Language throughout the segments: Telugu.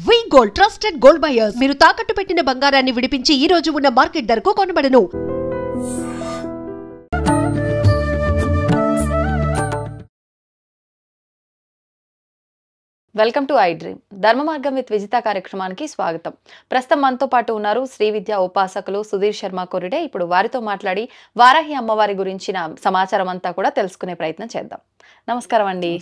వి గోల్డ్ ట్రస్టెడ్ గోల్డ్ బయర్స్ మీరు తాకట్టు పెట్టిన బంగారాన్ని విడిపించి ఈ రోజు ఉన్న మార్కెట్ ధరకు కొనబడను. వెల్కమ్ టు ఐ డ్రీమ్ ధర్మ మార్గం విత్ విజిత కార్యక్రమానికి స్వాగతం. ప్రస్తుతం మనతో పాటు ఉన్నారు శ్రీ విద్యా ఉపాసకులు సుధీర్ శర్మ కొరిడే. ఇప్పుడు వారితో మాట్లాడి వారాహి అమ్మవారి గురించిన సమాచారం అంతా కూడా తెలుసుకునే ప్రయత్నం చేద్దాం. నమస్కారం అండి.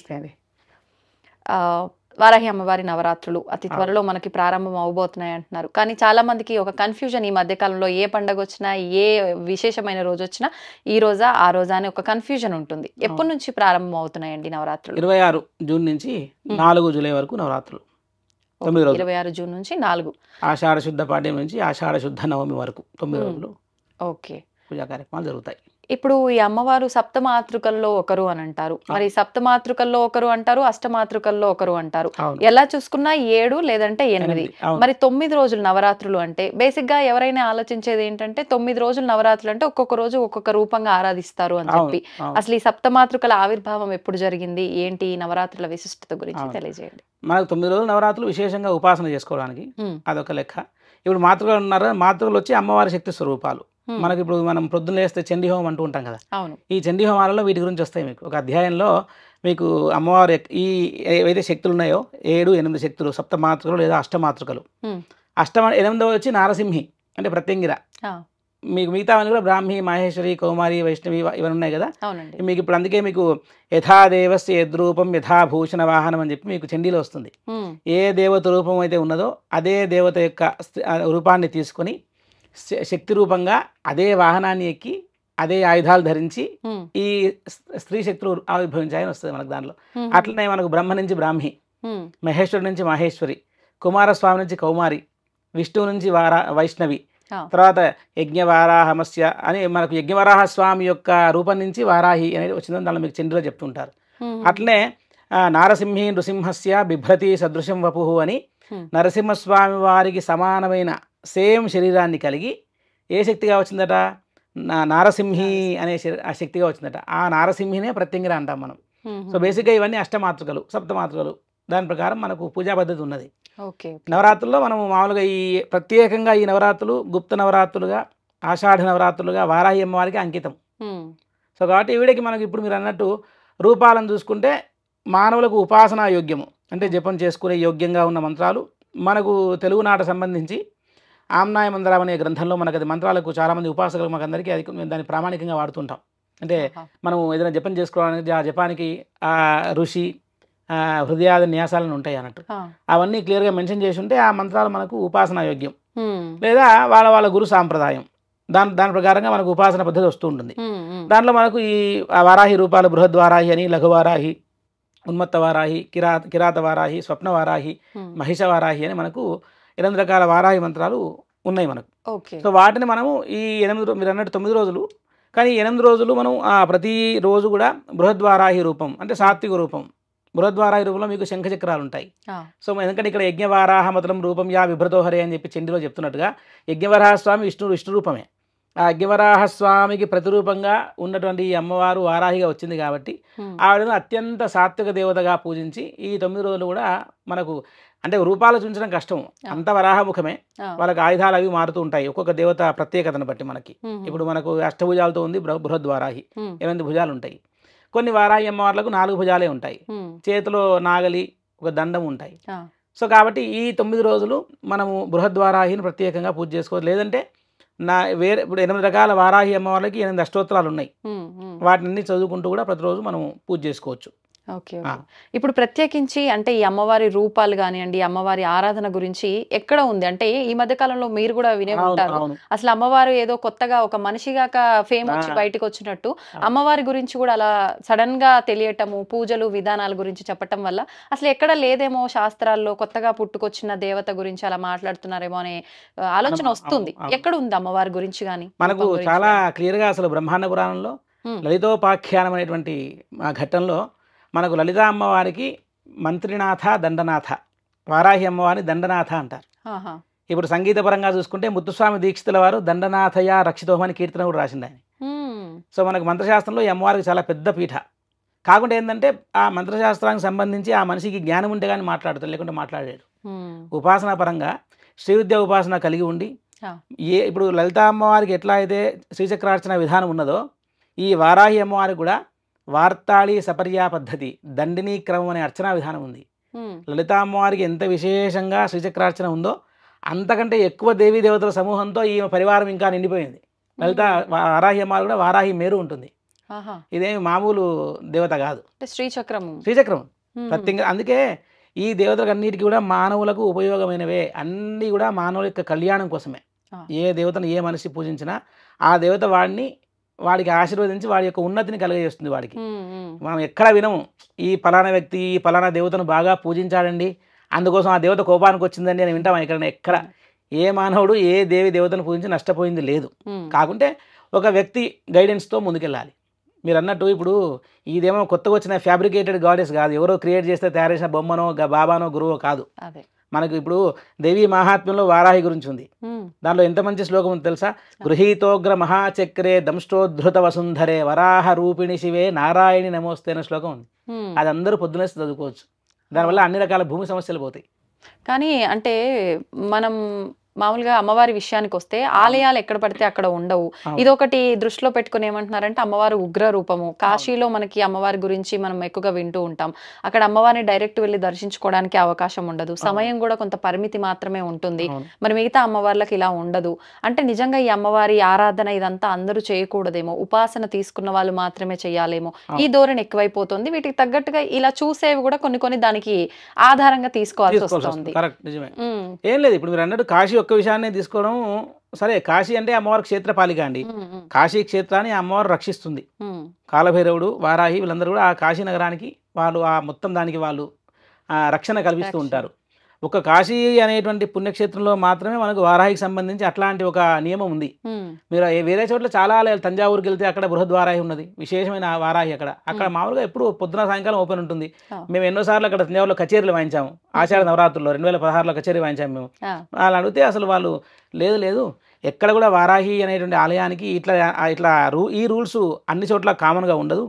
వారాహి అమ్మవారి నవరాత్రులు అతి త్వరలో మనకి ప్రారంభం అవబోతున్నాయి అంటున్నారు. కానీ చాలా మందికి ఒక కన్ఫ్యూజన్, ఈ మధ్య కాలంలో ఏ పండుగ వచ్చినా ఏ విశేషమైన రోజు వచ్చినా ఈ రోజా ఆ రోజా అని ఒక కన్ఫ్యూజన్ ఉంటుంది. ఎప్పటి నుంచి ప్రారంభం అవుతున్నాయండి నవరాత్రులు? 26 జూన్ నుంచి 4 జూలై వరకు నవరాత్రులు. 26 జూన్ నుంచి 4 ఆషాఢ శుద్ధ పాడ్యం నుంచి ఆషాఢ శుద్ధ నవమి వరకు 9 రోజులు ఓకే పూజా కార్యక్రమాలు జరుగుతాయి. ఇప్పుడు ఈ అమ్మవారు సప్తమాతృకల్లో ఒకరు అని అంటారు. మరి సప్తమాతృకల్లో ఒకరు అంటారు, అష్టమాతృకల్లో ఒకరు అంటారు. ఎలా చూసుకున్నా 7 లేదంటే 8. మరి 9 రోజులు నవరాత్రులు అంటే బేసిక్ గా ఎవరైనా ఆలోచించేది ఏంటంటే 9 రోజులు నవరాత్రులు అంటే ఒక్కొక్క రోజు ఒక్కొక్క రూపంగా ఆరాధిస్తారు అని చెప్పి. అసలు ఈ సప్తమాతృకల ఆవిర్భావం ఎప్పుడు జరిగింది, ఏంటి ఈ నవరాత్రుల విశిష్టత గురించి తెలియజేయండి. మనకు 9 రోజులు నవరాత్రులు విశేషంగా ఉపాసన చేసుకోవడానికి అదొక లెక్క. ఇప్పుడు మాతృకలు ఉన్నారు, మాతృకలు వచ్చి అమ్మవారి శక్తి స్వరూపాలు. మనకి ఇప్పుడు మనం పొద్దున్న లేస్తే చండీ హోమం అంటూ ఉంటాం కదా, ఈ చండీ హోమాలలో వీటి గురించి వస్తాయి. మీకు ఒక అధ్యాయంలో మీకు అమ్మవారి ఈ ఏవైతే శక్తులు ఉన్నాయో 7, 8 శక్తులు సప్తమాతృకలు లేదా అష్టమాతృకలు. 8వ వచ్చి నారసింహి అంటే ప్రత్యంగిర. మీకు మిగతావన్నీ కూడా బ్రాహ్మి, మహేశ్వరి, కౌమారి, వైష్ణవి ఇవన్నీ ఉన్నాయి కదా. మీకు ఇప్పుడు అందుకే మీకు యథాదేవస్య యద్రూపం యథాభూషణ వాహనం అని చెప్పి మీకు చండీలో వస్తుంది. ఏ దేవత రూపం అయితే ఉన్నదో అదే దేవత యొక్క రూపాన్ని తీసుకొని శక్తి రూపంగా అదే వాహనాన్ని ఎక్కి అదే ఆయుధాలు ధరించి ఈ స్త్రీ శక్తులు ఆవిర్భవించాయని వస్తుంది మనకు దానిలో. అట్లనే మనకు బ్రహ్మ నుంచి బ్రాహ్మి, మహేశ్వరుడి నుంచి మహేశ్వరి, కుమారస్వామి నుంచి కౌమారి, విష్ణువు నుంచి వైష్ణవి, తర్వాత యజ్ఞవారాహమస్య అని మనకు యజ్ఞవరాహ స్వామి యొక్క రూపం నుంచి వారాహి అనేది వచ్చిందని దానిలో మీకు చంద్రులో చెప్తుంటారు. అట్లనే నారసింహి నృసింహస్య బిభ్రతి సదృశం వపుహు అని నరసింహస్వామి వారికి సమానమైన సేమ్ శరీరాన్ని కలిగి ఏ శక్తిగా వచ్చిందట, నారసింహి అనే ఆ శక్తిగా వచ్చిందట. ఆ నారసింహినే ప్రత్యంగిర అంటాం మనం. సో బేసిక్గా ఇవన్నీ అష్టమాతృకలు, సప్తమాతృకలు. దాని ప్రకారం మనకు పూజా పద్ధతి ఉన్నది. నవరాత్రుల్లో మనము మామూలుగా ఈ ప్రత్యేకంగా ఈ నవరాత్రులు గుప్త నవరాత్రులుగా, ఆషాఢ నవరాత్రులుగా వారాహి అమ్మవారికి అంకితం. సో కాబట్టి ఈవిడకి మనకి ఇప్పుడు మీరు అన్నట్టు రూపాలను చూసుకుంటే మానవులకు ఉపాసనా యోగ్యము అంటే జపం చేసుకునే యోగ్యంగా ఉన్న మంత్రాలు మనకు తెలుగునాట సంబంధించి ఆమ్నాయ మంత్రం అనే గ్రంథంలో మనకు అది మంత్రాలకు చాలామంది ఉపాసకులు మాకు అందరికీ అది దాన్ని ప్రామాణికంగా వాడుతుంటాం. అంటే మనం ఏదైనా జపం చేసుకోవడానికి ఆ జపానికి ఆ ఋషి హృదయాది న్యాసాలను ఉంటాయి అన్నట్టు అవన్నీ క్లియర్గా మెన్షన్ చేసి ఉంటే ఆ మంత్రాలు మనకు ఉపాసనా యోగ్యం. లేదా వాళ్ళ వాళ్ళ గురు సాంప్రదాయం దాని ప్రకారంగా మనకు ఉపాసన పద్ధతి వస్తూ ఉంటుంది. దాంట్లో మనకు ఈ వారాహి రూపాలు బృహద్వారాహి అని, లఘువారాహి, ఉన్మత్త వారాహి, కిరాత వారాహి, స్వప్న వారాహి, మహిష వారాహి అని మనకు 8 రకాల వారాహి మంత్రాలు ఉన్నాయి మనకు. సో వాటిని మనము ఈ 8 మీరు అన్నట్టు 9 రోజులు, కానీ 8 రోజులు మనం ప్రతి రోజు కూడా బృహద్వారాహి రూపం అంటే సాత్విక రూపం. బృహద్వారాహి రూపంలో మీకు శంఖచక్రాలు ఉంటాయి. సో ఎందుకంటే ఇక్కడ యజ్ఞవారాహ మతలం రూపం యా విభ్రతోహరే అని చెప్పి చండీలో చెప్తున్నట్టుగా యజ్ఞవరాహస్వామి విష్ణు రూపమే. ఆ యజ్ఞవరాహస్వామికి ప్రతిరూపంగా ఉన్నటువంటి ఈ అమ్మవారు వారాహిగా వచ్చింది కాబట్టి ఆవిడను అత్యంత సాత్విక దేవతగా పూజించి ఈ 9 రోజులు కూడా మనకు అంటే రూపాలు చూపించడం కష్టం, అంత వరాహముఖమే. వాళ్ళకి ఆయుధాలు అవి మారుతూ ఉంటాయి ఒక్కొక్క దేవత ప్రత్యేకతను బట్టి. మనకి ఇప్పుడు మనకు అష్టభుజాలతో ఉంది బృహద్వారాహి, 8 భుజాలు ఉంటాయి. కొన్ని వారాహి అమ్మవార్లకు 4 భుజాలే ఉంటాయి, చేతిలో నాగలి, ఒక దండం ఉంటాయి. సో కాబట్టి ఈ 9 రోజులు మనము బృహద్వారాహిని ప్రత్యేకంగా పూజ చేసుకోవచ్చు. లేదంటే వేరే ఇప్పుడు 8 రకాల వారాహి అమ్మవార్లకి 8 అష్టోత్తరాలు ఉన్నాయి, వాటిని చదువుకుంటూ కూడా ప్రతిరోజు మనం పూజ చేసుకోవచ్చు. ఓకే. ఇప్పుడు ప్రత్యేకించి అంటే ఈ అమ్మవారి రూపాలు కానివ్వండి, అమ్మవారి ఆరాధన గురించి ఎక్కడ ఉంది అంటే ఈ మధ్య కాలంలో మీరు కూడా వినే ఉంటారు, అసలు అమ్మవారు ఏదో కొత్తగా ఒక మనిషిగా ఫేమ్ వచ్చి బయటకు వచ్చినట్టు అమ్మవారి గురించి కూడా అలా సడన్ గా తెలియటము, పూజలు విధానాల గురించి చెప్పటం వల్ల అసలు ఎక్కడ లేదేమో శాస్త్రాల్లో కొత్తగా పుట్టుకొచ్చిన దేవత గురించి అలా మాట్లాడుతున్నారేమో అనే ఆలోచన వస్తుంది. ఎక్కడ ఉంది అమ్మవారి గురించి కానీ? మనకు చాలా క్లియర్ గా అసలు బ్రహ్మాండ పురాణంలో లలితోపాఖ్యానం అనేటువంటి ఆ ఘట్టంలో మనకు లలితా అమ్మవారికి మంత్రినాథ, దండనాథ, వారాహి అమ్మవారిని దండనాథ అంటారు. ఇప్పుడు సంగీతపరంగా చూసుకుంటే ముత్తుస్వామి దీక్షితుల వారు దండనాథయ రక్షితోమని కీర్తన కూడా రాసింది ఆయన. సో మనకు మంత్రశాస్త్రంలో ఈ అమ్మవారికి చాలా పెద్ద పీఠ. కాకుండా ఏంటంటే ఆ మంత్రశాస్త్రానికి సంబంధించి ఆ మనిషికి జ్ఞానం ఉంటే కానీ మాట్లాడతాడు, లేకుంటే మాట్లాడాడు. ఉపాసనా పరంగా శ్రీ విద్యా ఉపాసన కలిగి ఉండి ఇప్పుడు లలితా అమ్మవారికి ఎట్లా అయితే శ్రీచక్రార్చన విధానం ఉన్నదో ఈ వారాహి అమ్మవారికి కూడా వార్తాళి సపర్యా పద్ధతి దండినీ క్రమం అనే అర్చనా విధానం ఉంది. లలితా అమ్మవారికి ఎంత విశేషంగా శ్రీచక్రార్చన ఉందో అంతకంటే ఎక్కువ దేవీ దేవతల సమూహంతో ఈ పరివారం ఇంకా నిండిపోయింది. లలిత వారాహి అమ్మవారు కూడా వారాహి మేరు ఉంటుంది. ఇదేమి మామూలు దేవత కాదు, శ్రీచక్రం ప్రత్యేకంగా. అందుకే ఈ దేవతలన్నిటికీ కూడా మానవులకు ఉపయోగమైనవే, అన్నీ కూడా మానవుల యొక్క కళ్యాణం కోసమే. ఏ దేవతను ఏ మనిషి పూజించినా ఆ దేవత వాడికి ఆశీర్వదించి వాడి యొక్క ఉన్నతిని కలుగజేస్తుంది. వాడికి మనం ఎక్కడ వినము ఈ ఫలానా వ్యక్తి ఈ ఫలానా దేవతను బాగా పూజించాడండి అందుకోసం ఆ దేవత కోపానికి వచ్చిందండి అని వింటాం. ఎక్కడ ఏ మానవుడు ఏ దేవతను పూజించి నష్టపోయింది లేదు. కాకుంటే ఒక వ్యక్తి గైడెన్స్తో ముందుకెళ్ళాలి. మీరు అన్నట్టు ఇప్పుడు ఇదేమో కొత్తగా వచ్చిన ఫ్యాబ్రికేటెడ్ గాడెస్ కాదు, ఎవరో క్రియేట్ చేస్తే తయారు చేసిన బొమ్మనో బాబానో గురువో కాదు. మనకు ఇప్పుడు దేవీ మహాత్మ్యంలో వారాహి గురించి ఉంది. దానిలో ఎంత మంచి శ్లోకం ఉంది తెలుసా? గృహీతోగ్ర మహాచక్రే దంష్టోద్ధృత వసుంధరే వరాహ రూపిణి శివే నారాయణి నమోస్తే అనే శ్లోకం ఉంది. అది అందరూ పొద్దునేసి చదువుకోవచ్చు. దానివల్ల అన్ని రకాల భూమి సమస్యలు పోతాయి. కానీ అంటే మనం మామూలుగా అమ్మవారి విషయానికి వస్తే ఆలయాలు ఎక్కడ పడితే అక్కడ ఉండవు. ఇదొకటి దృష్టిలో పెట్టుకుని ఏమంటున్నారంటే అమ్మవారు ఉగ్ర రూపము. కాశీలో మనకి అమ్మవారి గురించి మనం ఎక్కువగా వింటూ ఉంటాం. అక్కడ అమ్మవారిని డైరెక్ట్ వెళ్ళి దర్శించుకోవడానికి అవకాశం ఉండదు, సమయం కూడా కొంత పరిమితి మాత్రమే ఉంటుంది. మరి మిగతా అమ్మవార్లకు ఇలా ఉండదు. అంటే నిజంగా ఈ అమ్మవారి ఆరాధన ఇదంతా అందరూ చేయకూడదేమో, ఉపాసన తీసుకున్న వాళ్ళు మాత్రమే చేయాలేమో, ఈ ధోరణి ఎక్కువైపోతుంది. వీటికి తగ్గట్టుగా ఇలా చూసేవి కూడా కొన్ని దానికి ఆధారంగా తీసుకోవాల్సి వస్తుంది. ఏం లేదు, ఇప్పుడు మీరు అన్నట్టు కాశీ ఒక్క విషయాన్ని తీసుకోవడం సరే. కాశీ అంటే అమ్మవారి క్షేత్రపాలిక అండి. కాశీ క్షేత్రాన్ని అమ్మవారు రక్షిస్తుంది. కాలభైరవుడు వారాహి వీళ్ళందరూ కూడా ఆ కాశీ నగరానికి వాళ్ళు ఆ మొత్తం దానికి వాళ్ళు రక్షణ కల్పిస్తూ ఉంటారు. ఒక కాశీ అనేటువంటి పుణ్యక్షేత్రంలో మాత్రమే మనకు వారాహికి సంబంధించి అట్లాంటి ఒక నియమం ఉంది. మీరు వేరే చోట్ల చాలా ఆలయాలు, తంజావూరుకి వెళ్తే అక్కడ బృహద్వారాహి ఉన్నది, విశేషమైన వారాహి. అక్కడ మామూలుగా ఎప్పుడు పొద్దున సాయంకాలం ఓపెన్ ఉంటుంది. మేము ఎన్నోసార్లు అక్కడ తంజావూరులో కచేరీలు వాయించాము. ఆషాఢ నవరాత్రుల్లో 2016లో కచేరీ వాయించాము మేము. వాళ్ళు అడిగితే అసలు వాళ్ళు లేదు ఎక్కడ కూడా వారాహి అనేటువంటి ఆలయానికి ఇట్లా ఈ రూల్స్ అన్ని చోట్ల కామన్గా ఉండదు.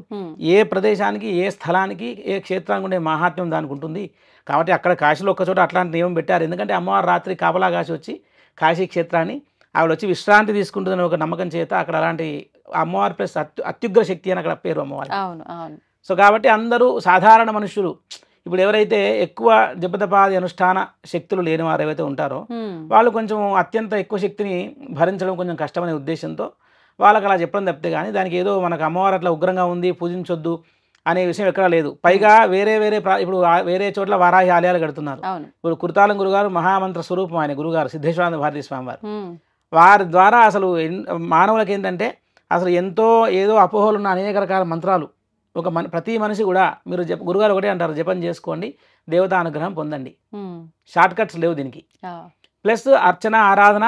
ఏ ప్రదేశానికి ఏ స్థలానికి ఏ క్షేత్రానికి ఉండే మహాత్మ్యం దానికి ఉంటుంది. కాబట్టి అక్కడ కాశీలో ఒక్కచోట అట్లాంటి నియమం పెట్టారు. ఎందుకంటే అమ్మవారు రాత్రి కాపలా కాశీ వచ్చి కాశీ క్షేత్రాన్ని ఆవిడ వచ్చి విశ్రాంతి తీసుకుంటుందని ఒక నమ్మకం చేత అక్కడ అలాంటి అమ్మవారి ప్లస్ అత్యుగ్ర శక్తి అని అక్కడ పేరు అమ్మవారి. సో కాబట్టి అందరూ సాధారణ మనుషులు ఇప్పుడు ఎవరైతే ఎక్కువ జపతపాది అనుష్ఠాన శక్తులు లేని వారు ఏవైతే ఉంటారో వాళ్ళు కొంచెం అత్యంత ఎక్కువ శక్తిని భరించడం కొంచెం కష్టమనే ఉద్దేశంతో వాళ్ళకి అలా చెప్పడం తప్పితే కానీ దానికి ఏదో మనకు అమ్మవారు అట్లా ఉగ్రంగా ఉంది పూజించొద్దు అనే విషయం ఎక్కడా లేదు. పైగా వేరే ఇప్పుడు వేరే చోట్ల వారాహి ఆలయాలు కడుతున్నారు. ఇప్పుడు కుర్తాలం గురుగారు మహామంత్ర స్వరూపం ఆయన గురుగారు సిద్ధేశ్వరానంద భారతీ స్వామి వారు. వారి ద్వారా అసలు మానవులకి ఏంటంటే అసలు ఎంతో ఏదో అపోహలు ఉన్న అనేక రకాల మంత్రాలు ప్రతి మనిషి కూడా మీరు గురుగారు ఒకటే అంటారు, జపం చేసుకోండి, దేవతా అనుగ్రహం పొందండి. షార్ట్ కట్స్ లేవు దీనికి. ప్లస్ అర్చన ఆరాధన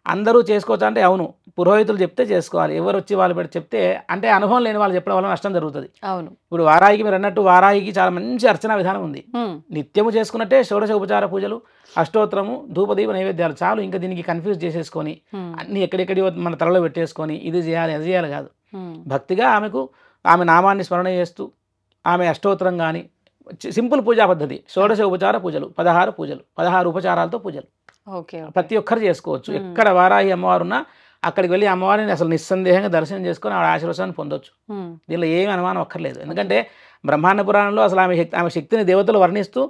అందరూ చేసుకోవచ్చు అంటే అవును, పురోహితులు చెప్తే చేసుకోవాలి. ఎవరు వచ్చి వాళ్ళు పెట్టి చెప్తే అంటే అనుభవం లేని వాళ్ళు చెప్పడం వల్ల నష్టం జరుగుతుంది. అవును, ఇప్పుడు వారాహికి మీరు అన్నట్టు వారాహికి చాలా మంచి అర్చన విధానం ఉంది. నిత్యము చేసుకున్నట్టే షోడశ ఉపచార పూజలు, అష్టోత్తరము, ధూపదీప నైవేద్యాలు చాలు. ఇంకా దీనికి కన్ఫ్యూజ్ చేసేసుకొని అన్ని ఎక్కడెక్కడి మన తలలో పెట్టేసుకొని ఇది చేయాలి అది చేయాలి కాదు. భక్తిగా ఆమె నామాన్ని స్మరణ చేస్తూ ఆమె అష్టోత్తరం కానీ సింపుల్ పూజా పద్ధతి, షోడశ ఉపచార పూజలు 16 పూజలు 16 ఉపచారాలతో పూజలు ప్రతి ఒక్కరు చేసుకోవచ్చు. ఎక్కడ వారాహి అమ్మవారు ఉన్నా అక్కడికి వెళ్ళి అమ్మవారిని అసలు నిస్సందేహంగా దర్శనం చేసుకొని ఆవిడ ఆశీర్వాదాన్ని పొందొచ్చు. దీనిలో ఏమి అనుమానం అక్కర్లేదు. ఎందుకంటే బ్రహ్మాండ పురాణంలో అసలు ఆమె శక్తిని దేవతలు వర్ణిస్తూ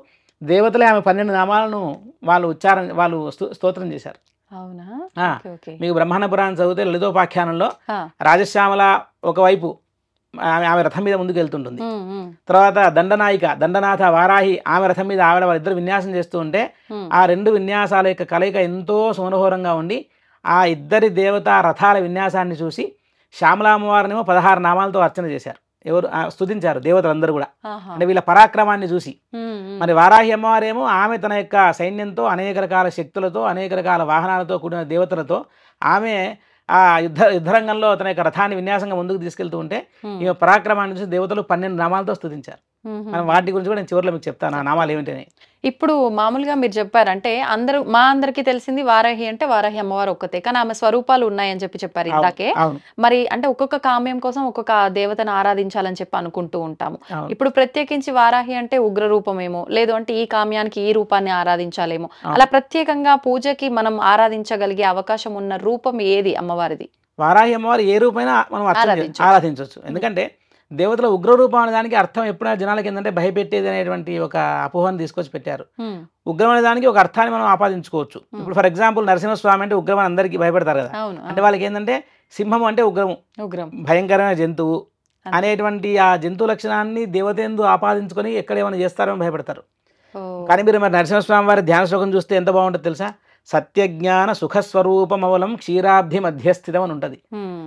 దేవతలే ఆమె 12 నామాలను వాళ్ళు స్తోత్రం చేశారు. మీకు బ్రహ్మాండ పురాణం చదివితే లలితోపాఖ్యానంలో రాజశ్యామల ఒకవైపు ఆమె రథం మీద ముందుకు వెళ్తుంటుంది. తర్వాత దండనాథ వారాహి ఆమె రథం మీద ఆవిడ వాళ్ళిద్దరు విన్యాసం చేస్తూ ఉంటే ఆ 2 విన్యాసాల యొక్క కలయిక ఎంతో సుమనోహరంగా ఉండి ఆ ఇద్దరి దేవతా రథాల విన్యాసాన్ని చూసి శ్యామలామ్మవారినేమో 16 నామాలతో అర్చన చేశారు. ఎవరు స్తుతించారు దేవతలందరూ కూడా, అంటే వీళ్ళ పరాక్రమాన్ని చూసి. మరి వారాహి అమ్మవారేమో ఆమె తన యొక్క సైన్యంతో అనేక రకాల శక్తులతో అనేక రకాల వాహనాలతో కూడిన దేవతలతో ఆమె ఆ యుద్ధరంగంలో తన యొక్క రథాన్ని విన్యాసంగా ముందుకు తీసుకెళ్తూ ఉంటే ఈ పరాక్రమాన్ని చూసి దేవతలు 12 నామాలతో స్తుతించారు. మనం వాటి గురించి కూడా నేను చివరిలో మీకు చెప్తాను ఆ నామాలు ఏమిటని. ఇప్పుడు మామూలుగా మీరు చెప్పారంటే మా అందరికి తెలిసింది వారాహి అంటే వారాహి అమ్మవారు ఒక్కతే, కానీ ఆమె స్వరూపాలు ఉన్నాయని చెప్పారు ఇందాకే. మరి అంటే ఒక్కొక్క కామ్యం కోసం ఒక్కొక్క దేవతను ఆరాధించాలని చెప్పి అనుకుంటూ ఉంటాము. ఇప్పుడు ప్రత్యేకించి వారాహి అంటే ఉగ్ర రూపమేమో, లేదు అంటే ఈ కామ్యానికి ఈ రూపాన్ని ఆరాధించాలేమో, అలా ప్రత్యేకంగా పూజకి మనం ఆరాధించగలిగే అవకాశం ఉన్న రూపం ఏది అమ్మవారిది? వారాహి అమ్మవారు ఏ రూపైనా మనం ఆరాధించవచ్చు. ఎందుకంటే దేవతల ఉగ్ర రూపం అనే దానికి అర్థం ఎప్పుడైనా జనాలకి ఏంటంటే భయపెట్టేది అనేటువంటి ఒక అపోహను తీసుకొచ్చి పెట్టారు. ఉగ్రం అనే దానికి ఒక అర్థాన్ని మనం ఆపాదించుకోవచ్చు. ఇప్పుడు ఫర్ ఎగ్జాంపుల్ నరసింహస్వామి అంటే ఉగ్రం అని అందరికీ భయపెడతారు కదా. అంటే వాళ్ళకి ఏంటంటే సింహం అంటే ఉగ్రము, భయంకరమైన జంతువు అనేటువంటి ఆ జంతు లక్షణాన్ని దేవతేందు ఆపాదించుకొని ఎక్కడ ఏమైనా చేస్తారని భయపెడతారు. కానీ మీరు మరి నరసింహస్వామి వారి ధ్యాన శ్లోకం చూస్తే ఎంత బాగుంటుంది తెలుసా? సత్యజ్ఞాన సుఖస్వరూపమవలం క్షీరాబ్ధి మధ్యస్థితం అని ఉంటుంది.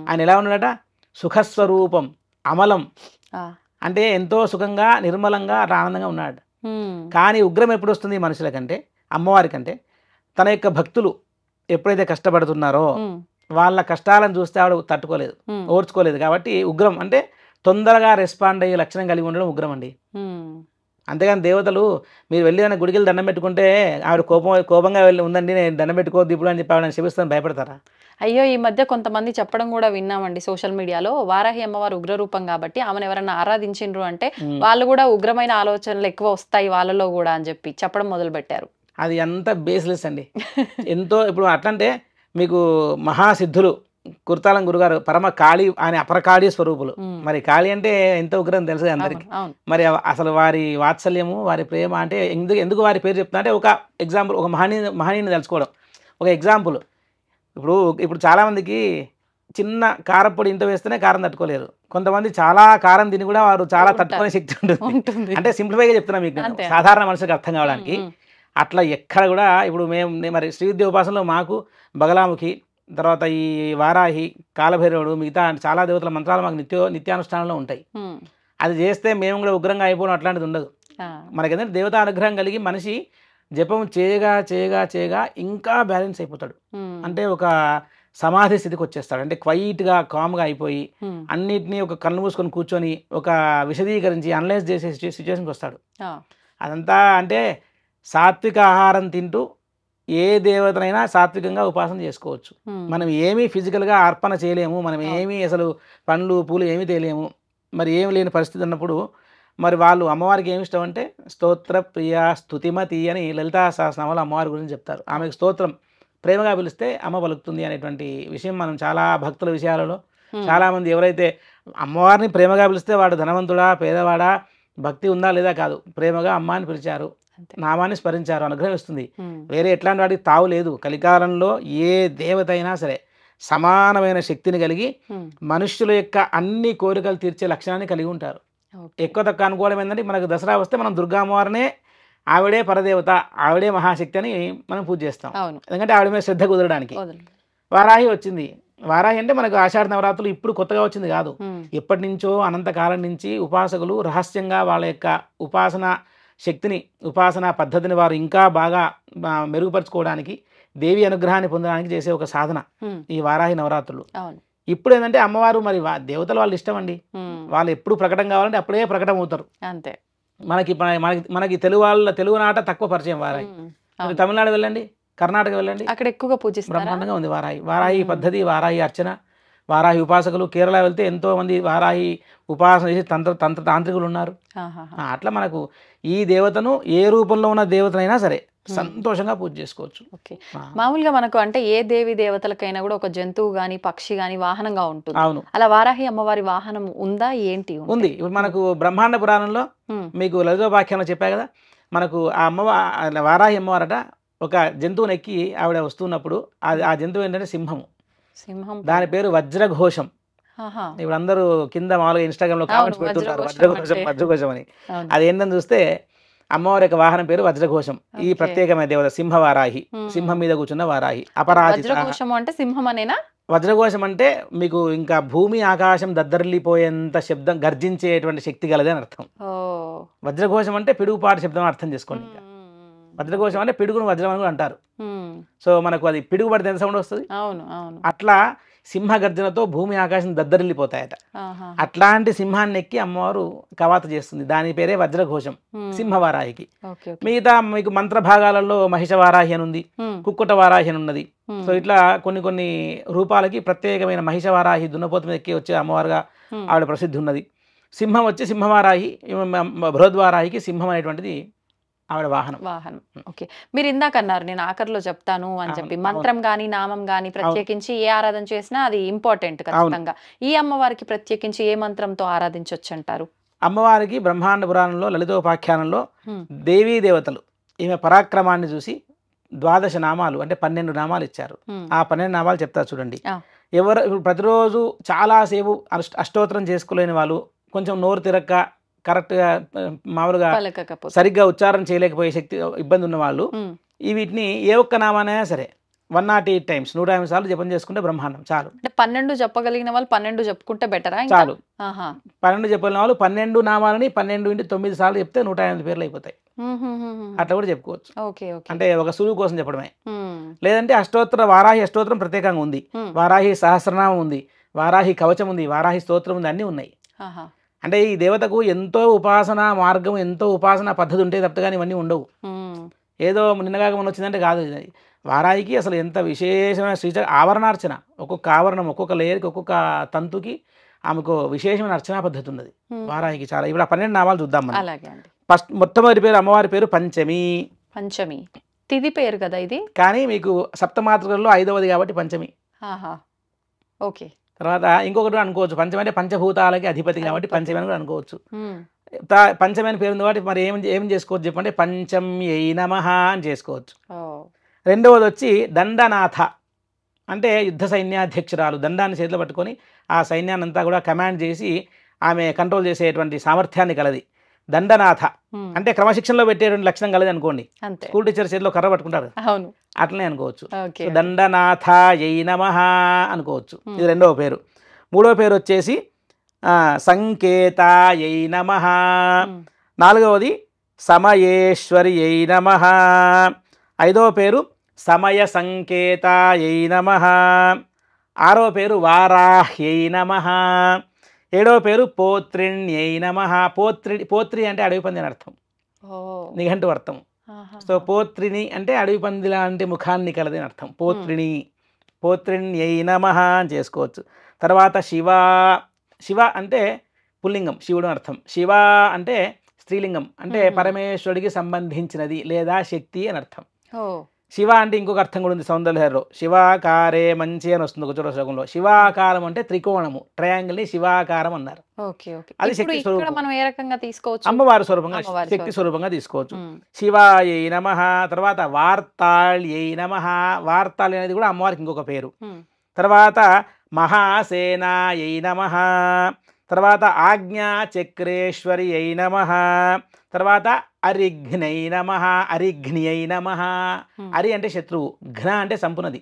ఆయన ఎలా ఉన్నాడట? సుఖస్వరూపం, అమలం, అంటే ఎంతో సుఖంగా నిర్మలంగా అట్లా ఆనందంగా ఉన్నాడు. కానీ ఉగ్రం ఎప్పుడు వస్తుంది మనుషుల కంటే, అమ్మవారి కంటే? తన యొక్క భక్తులు ఎప్పుడైతే కష్టపడుతున్నారో వాళ్ళ కష్టాలను చూస్తే ఆవిడ తట్టుకోలేదు, ఓర్చుకోలేదు. కాబట్టి ఉగ్రం అంటే తొందరగా రెస్పాండ్ అయ్యే లక్షణం కలిగి ఉండడం ఉగ్రం అండి. అంతేగాని దేవతలు మీరు వెళ్ళి ఏమైనా గుడికి దండం పెట్టుకుంటే ఆవిడ కోపంగా వెళ్ళి ఉందండి నేను దండం పెట్టుకోవద్దు ఇప్పుడు అని చెప్పి ఆవిడ శపిస్తాను భయపడతారా? అయ్యో, ఈ మధ్య కొంతమంది చెప్పడం కూడా విన్నామండి సోషల్ మీడియాలో, వారాహి అమ్మవారు ఉగ్ర రూపం కాబట్టి ఆమెను ఎవరైనా ఆరాధించిండ్రు అంటే వాళ్ళు కూడా ఉగ్రమైన ఆలోచనలు ఎక్కువ వస్తాయి వాళ్ళలో కూడా అని చెప్పి చెప్పడం మొదలు పెట్టారు. అది అంత బేస్లెస్ అండి. ఎంతో ఇప్పుడు అట్లంటే మీకు మహాసిద్ధులు కుర్తాలం గురుగారు పరమ కాళీ ఆయన అపరకాళీ స్వరూపులు. మరి కాళీ అంటే ఎంత ఉగ్రం తెలుసు అందరికి. మరి అసలు వారి వాత్సల్యము వారి ప్రేమ అంటే ఎందుకు వారి పేరు చెప్తున్నా అంటే ఒక ఎగ్జాంపుల్, ఒక మహనీయుని తెలుసుకోవడం ఒక ఎగ్జాంపుల్. ఇప్పుడు చాలామందికి చిన్న కారపొడి ఇంత వేస్తేనే కారం తట్టుకోలేరు. కొంతమంది చాలా కారం తిని కూడా వారు చాలా తట్టుకునే శక్తి ఉంటుంది. అంటే సింప్లిఫైగా చెప్తున్నా మీకు, సాధారణ మనుషులకు అర్థం కావడానికి. అట్లా ఎక్కడ కూడా ఇప్పుడు మరి శ్రీవిద్య ఉపాసనలో మాకు బగలాముఖి, తర్వాత ఈ వారాహి, కాలభైరవుడు, మిగతా చాలా దేవతల మంత్రాలు మాకు నిత్యానుష్ఠానంలో ఉంటాయి. అది చేస్తే మేము కూడా ఉగ్రంగా అయిపోవడం అట్లాంటిది ఉండదు. మనకేంటంటే దేవతా అనుగ్రహం కలిగి మనిషి జపం చేయగా చేయగా చేయగా ఇంకా బ్యాలెన్స్ అయిపోతాడు. అంటే ఒక సమాధి స్థితికి వచ్చేస్తాడు. అంటే క్వైట్గా కామ్గా అయిపోయి అన్నిటినీ ఒక కళ్ళు మూసుకొని కూర్చొని ఒక విశదీకరించి అనలైజ్ చేసే సిచ్యువేషన్కి వస్తాడు. అదంతా అంటే సాత్విక ఆహారం తింటూ ఏ దేవతనైనా సాత్వికంగా ఉపాసన చేసుకోవచ్చు. మనం ఏమీ ఫిజికల్గా అర్పణ చేయలేము, మనం ఏమీ అసలు పండ్లు పూలు ఏమీ తేలేము. మరి ఏమి లేని పరిస్థితి ఉన్నప్పుడు మరి వాళ్ళు అమ్మవారికి ఏమి ఇష్టం అంటే స్తోత్ర ప్రియ స్తుతిమతి అని లలితా సహస్రనామాలు అమ్మవారి గురించి చెప్తారు. ఆమెకు స్తోత్రం ప్రేమగా పిలిస్తే అమ్మ పలుకుతుంది అనేటువంటి విషయం మనం చాలా భక్తుల విషయాలలో చాలామంది ఎవరైతే అమ్మవారిని ప్రేమగా పిలిస్తే వాడు ధనవంతుడా పేదవాడా భక్తి ఉందా లేదా కాదు, ప్రేమగా అమ్మ అని పిలిచారు, నామాన్ని స్మరించారు, అనుగ్రహం ఇస్తుంది. వేరే ఎట్లాంటి వాటికి తావు లేదు. కలికాలంలో ఏ దేవత అయినా సరే సమానమైన శక్తిని కలిగి మనుష్యుల యొక్క అన్ని కోరికలు తీర్చే లక్షణాన్ని కలిగి ఉంటారు. ఎక్కువ తక్కువ అనుకోవడం ఏంటంటే మనకు దసరా వస్తే మనం దుర్గామ్మవారినే ఆవిడే పరదేవత, ఆవిడే మహాశక్తి అని మనం పూజ చేస్తాం. ఎందుకంటే ఆవిడ మీద శ్రద్ధ కుదరడానికి. వారాహి వచ్చింది. వారాహి అంటే మనకు ఆషాఢ నవరాత్రులు ఇప్పుడు కొత్తగా వచ్చింది కాదు, ఎప్పటి నుంచో అనంతకాలం నుంచి ఉపాసకులు రహస్యంగా వాళ్ళ యొక్క ఉపాసన శక్తిని ఉపాసన పద్ధతిని వారు ఇంకా బాగా మెరుగుపరుచుకోవడానికి దేవి అనుగ్రహాన్ని పొందడానికి చేసే ఒక సాధన ఈ వారాహి నవరాత్రులు. ఇప్పుడు ఏంటంటే అమ్మవారు మరి దేవతలు వాళ్ళు ఇష్టం అండి, వాళ్ళు ఎప్పుడు ప్రకటన కావాలంటే అప్పుడే ప్రకటన అవుతారు. అంతే. మనకి తెలుగు నాట తక్కువ పరిచయం వారాహి. తమిళనాడు వెళ్ళండి, కర్ణాటక వెళ్ళండి, అక్కడ ఎక్కువగా పూజిస్తారు, బ్రహ్మాండంగా ఉంది వారాహి పద్ధతి, వారాహి అర్చన, వారాహి ఉపాసకులు. కేరళ వెళ్తే ఎంతో మంది వారాహి ఉపాసన చేసి తంత్ర తాంత్రికులు ఉన్నారు. అట్లా మనకు ఈ దేవతను ఏ రూపంలో ఉన్న దేవతనైనా సరే సంతోషంగా పూజ చేసుకోవచ్చు. ఓకే. మామూలుగా మనకు అంటే ఏ దేవి దేవతలకైనా కూడా ఒక జంతువు గాని పక్షి గాని వాహనంగా ఉంటుంది. అవును. అలా వారాహి అమ్మవారి వాహనం ఉందా ఏంటి? ఉంది. ఇప్పుడు మనకు బ్రహ్మాండ పురాణంలో మీకు లలితోపాఖ్యానంలో చెప్పా కదా, మనకు ఆ వారాహి అమ్మవారట ఒక జంతువుని ఎక్కి ఆవిడ వస్తున్నప్పుడు ఆ జంతువు ఏంటంటే సింహము. దాని పేరు వజ్రఘోషం. ఇప్పుడు అందరూ కింద మామూలుగా ఇన్స్టాగ్రామ్ లో కామెంట్స్ పెడుతుంటారు వజ్రఘోషం అని. అది ఏంటని చూస్తే అమ్మవారి యొక్క వాహనం పేరు వజ్రఘోషం. ఈ ప్రత్యేకమైన దేవత సింహవారాహి, సింహం మీద కూర్చున్న వారాహి. అపరాజిత అంటే సింహం అనేనా? వజ్రఘోషం అంటే మీకు ఇంకా భూమి ఆకాశం దద్దరిల్లిపోయేంత శబ్దం గర్జించేటువంటి శక్తి గలది అని అర్థం. వజ్రఘోషం అంటే పిడుగుపాటు శబ్దం అర్థం చేసుకోండి. వజ్రఘోషం అంటే పిడుగును వజ్రం అని కూడా అంటారు. సో మనకు అది పిడుగు పడితే ఎంత సౌండ్ వస్తుంది. అట్లా సింహ గర్జనతో భూమి ఆకాశం దద్దరిల్లిపోతాయట. అట్లాంటి సింహాన్ని ఎక్కి అమ్మవారు కవాత చేస్తుంది. దాని పేరే వజ్రఘోషం సింహవారాహికి. మిగతా మీకు మంత్ర భాగాలలో మహిష వారాహి అని ఉంది, కుక్కుట వారాహి అని ఉన్నది. సో ఇట్లా కొన్ని కొన్ని రూపాలకి ప్రత్యేకమైన మహిష వారాహి దున్నపోతు మీద ఎక్కి వచ్చే అమ్మవారుగా ఆవిడ ప్రసిద్ధి ఉన్నది. సింహం వచ్చి సింహవారాహి, బృహద్వారాహికి సింహం అనేటువంటిది ఆవిడ వాహనం. ఓకే, మీరు ఇందాక అన్నారు నేను ఆఖరిలో చెప్తాను అని చెప్పి, మంత్రం గాని నామం గాని ప్రత్యేకించి ఏ ఆరాధన చేసినా అది ఇంపార్టెంట్ ఖచ్చితంగా. ఈ అమ్మవారికి ప్రత్యేకించి ఏ మంత్రంతో ఆరాధించవచ్చు అంటారు? అమ్మవారికి బ్రహ్మాండ పురాణంలో లలితోపాఖ్యానంలో దేవీ దేవతలు ఈమె పరాక్రమాన్ని చూసి 12 నామాలు అంటే 12 నామాలు ఇచ్చారు. ఆ 12 నామాలు చెప్తారు చూడండి. ఎవరు ఇప్పుడు ప్రతిరోజు చాలాసేపు అష్టోత్తరం చేసుకోలేని వాళ్ళు, కొంచెం నోరు తిరక్క కరెక్ట్గా మామూలుగా సరిగ్గా ఉచ్చారణ చేయలేకపోయే శక్తి ఇబ్బంది ఉన్న వాళ్ళు వీటిని ఏ ఒక్క నామానైనా సరే 108 టైమ్స్ 108 సార్లు జపం చేసుకుంటే బ్రహ్మాండం చాలు. 12 చెప్పగలిగిన వాళ్ళు 12 చెప్పుకుంటే బెటరా? చాలు. 12 చెప్పగలిగిన వాళ్ళు 12 నామాలని 12 × 9 సార్లు చెప్తే 108 పేర్లు అయిపోతాయి. అట్లా కూడా చెప్పుకోవచ్చు. అంటే ఒక సులువు కోసం చెప్పడమే. లేదంటే అష్టోత్తర వారాహి అష్టోత్తరం ప్రత్యేకంగా ఉంది, వారాహి సహస్రనామం ఉంది, వారాహి కవచం ఉంది, వారాహి స్తోత్రం ఉంది, అన్నీ ఉన్నాయి. అంటే ఈ దేవతకు ఎంతో ఉపాసన మార్గం, ఎంతో ఉపాసన పద్ధతి ఉంటే తప్ప కానీ ఇవన్నీ ఉండవు. ఏదో నిన్నగాక మన వచ్చిందంటే కాదు. వారాయికి అసలు ఎంత విశేషమైన ఆవరణార్చన, ఒక్కొక్క ఆవరణం ఒక్కొక్క లేయర్కి ఒక్కొక్క తంతుకి ఆమెకు విశేషమైన అర్చనా పద్ధతి ఉన్నది వారాయికి చాలా. ఇప్పుడు ఆ 12 నామాలు చూద్దాం మనం. ఫస్ట్ మొట్టమొదటి పేరు అమ్మవారి పేరు పంచమి. పంచమి తిథి పేరు కదా ఇది, కానీ మీకు సప్తమాతృకల్లో 5వది కాబట్టి పంచమి. ఓకే. తర్వాత ఇంకొకటి అనుకోవచ్చు, పంచమి అంటే పంచభూతాలకి అధిపతి కాబట్టి పంచమి అని కూడా అనుకోవచ్చు. పంచమి అని పేరు ఉంది కాబట్టి మరి ఏం చేసుకోవచ్చు చెప్పంటే పంచమ్యై నమః అని చేసుకోవచ్చు. రెండవది వచ్చి దండనాథ అంటే యుద్ధ సైన్యాధ్యక్షురాలు, దండాన్ని చేతిలో పట్టుకొని ఆ సైన్యాన్ని అంతా కూడా కమాండ్ చేసి ఆమె కంట్రోల్ చేసేటువంటి సామర్థ్యాన్ని కలది. దండనాథ అంటే క్రమశిక్షణలో పెట్టేటువంటి లక్షణం కలది అనుకోండి. స్కూల్ టీచర్ చేతిలో కర్ర పట్టుకుంటారు, అట్లనే అనుకోవచ్చు. దండనాథాయై నమః అనుకోవచ్చు. ఇది రెండవ పేరు. మూడవ పేరు వచ్చేసి సంకేతాయై నమః. నాలుగవది సమయేశ్వర్యై నమః. ఐదవ పేరు సమయ సంకేతాయై నమః. ఆరవ పేరు వారాహ్యై నమః. ఏడవ పేరు పోత్రిణ్యై నమః. పోత్రి అంటే అడవి పంది అని అర్థం, నిఘంటు అర్థం. సో పోత్రిని అంటే అడవి పంది లాంటి ముఖాన్ని కలది అని అర్థం. పోత్రిణ్యై నమః అని చేసుకోవచ్చు. తర్వాత శివ అంటే పుల్లింగం, శివుడు అర్థం. శివ అంటే స్త్రీలింగం, అంటే పరమేశ్వరుడికి సంబంధించినది లేదా శక్తి అని అర్థం. శివ అంటే ఇంకొక అర్థం కూడా ఉంది సౌందర్యలో, శివాకారే మంచి అని వస్తుంది ఒక చోట శ్లోకంలో. శివాకారం అంటే త్రికోణము, ట్రయాంగిల్ ని శివాకారం అన్నారు. అది శక్తి స్వరూపం, అమ్మవారి స్వరూపంగా శక్తి స్వరూపంగా తీసుకోవచ్చు. శివాయై నమః. తర్వాత వార్తాళ్యై నమః. వార్తాళి అనేది కూడా అమ్మవారికి ఇంకొక పేరు. తర్వాత మహాసేనాయై నమః. తర్వాత ఆజ్ఞాచక్రేశ్వర్యై నమః. తర్వాత అరిఘ్నై నమః. అరిఘ్నియై నమః. అరి అంటే శత్రువు, ఘ్న అంటే సంపునది,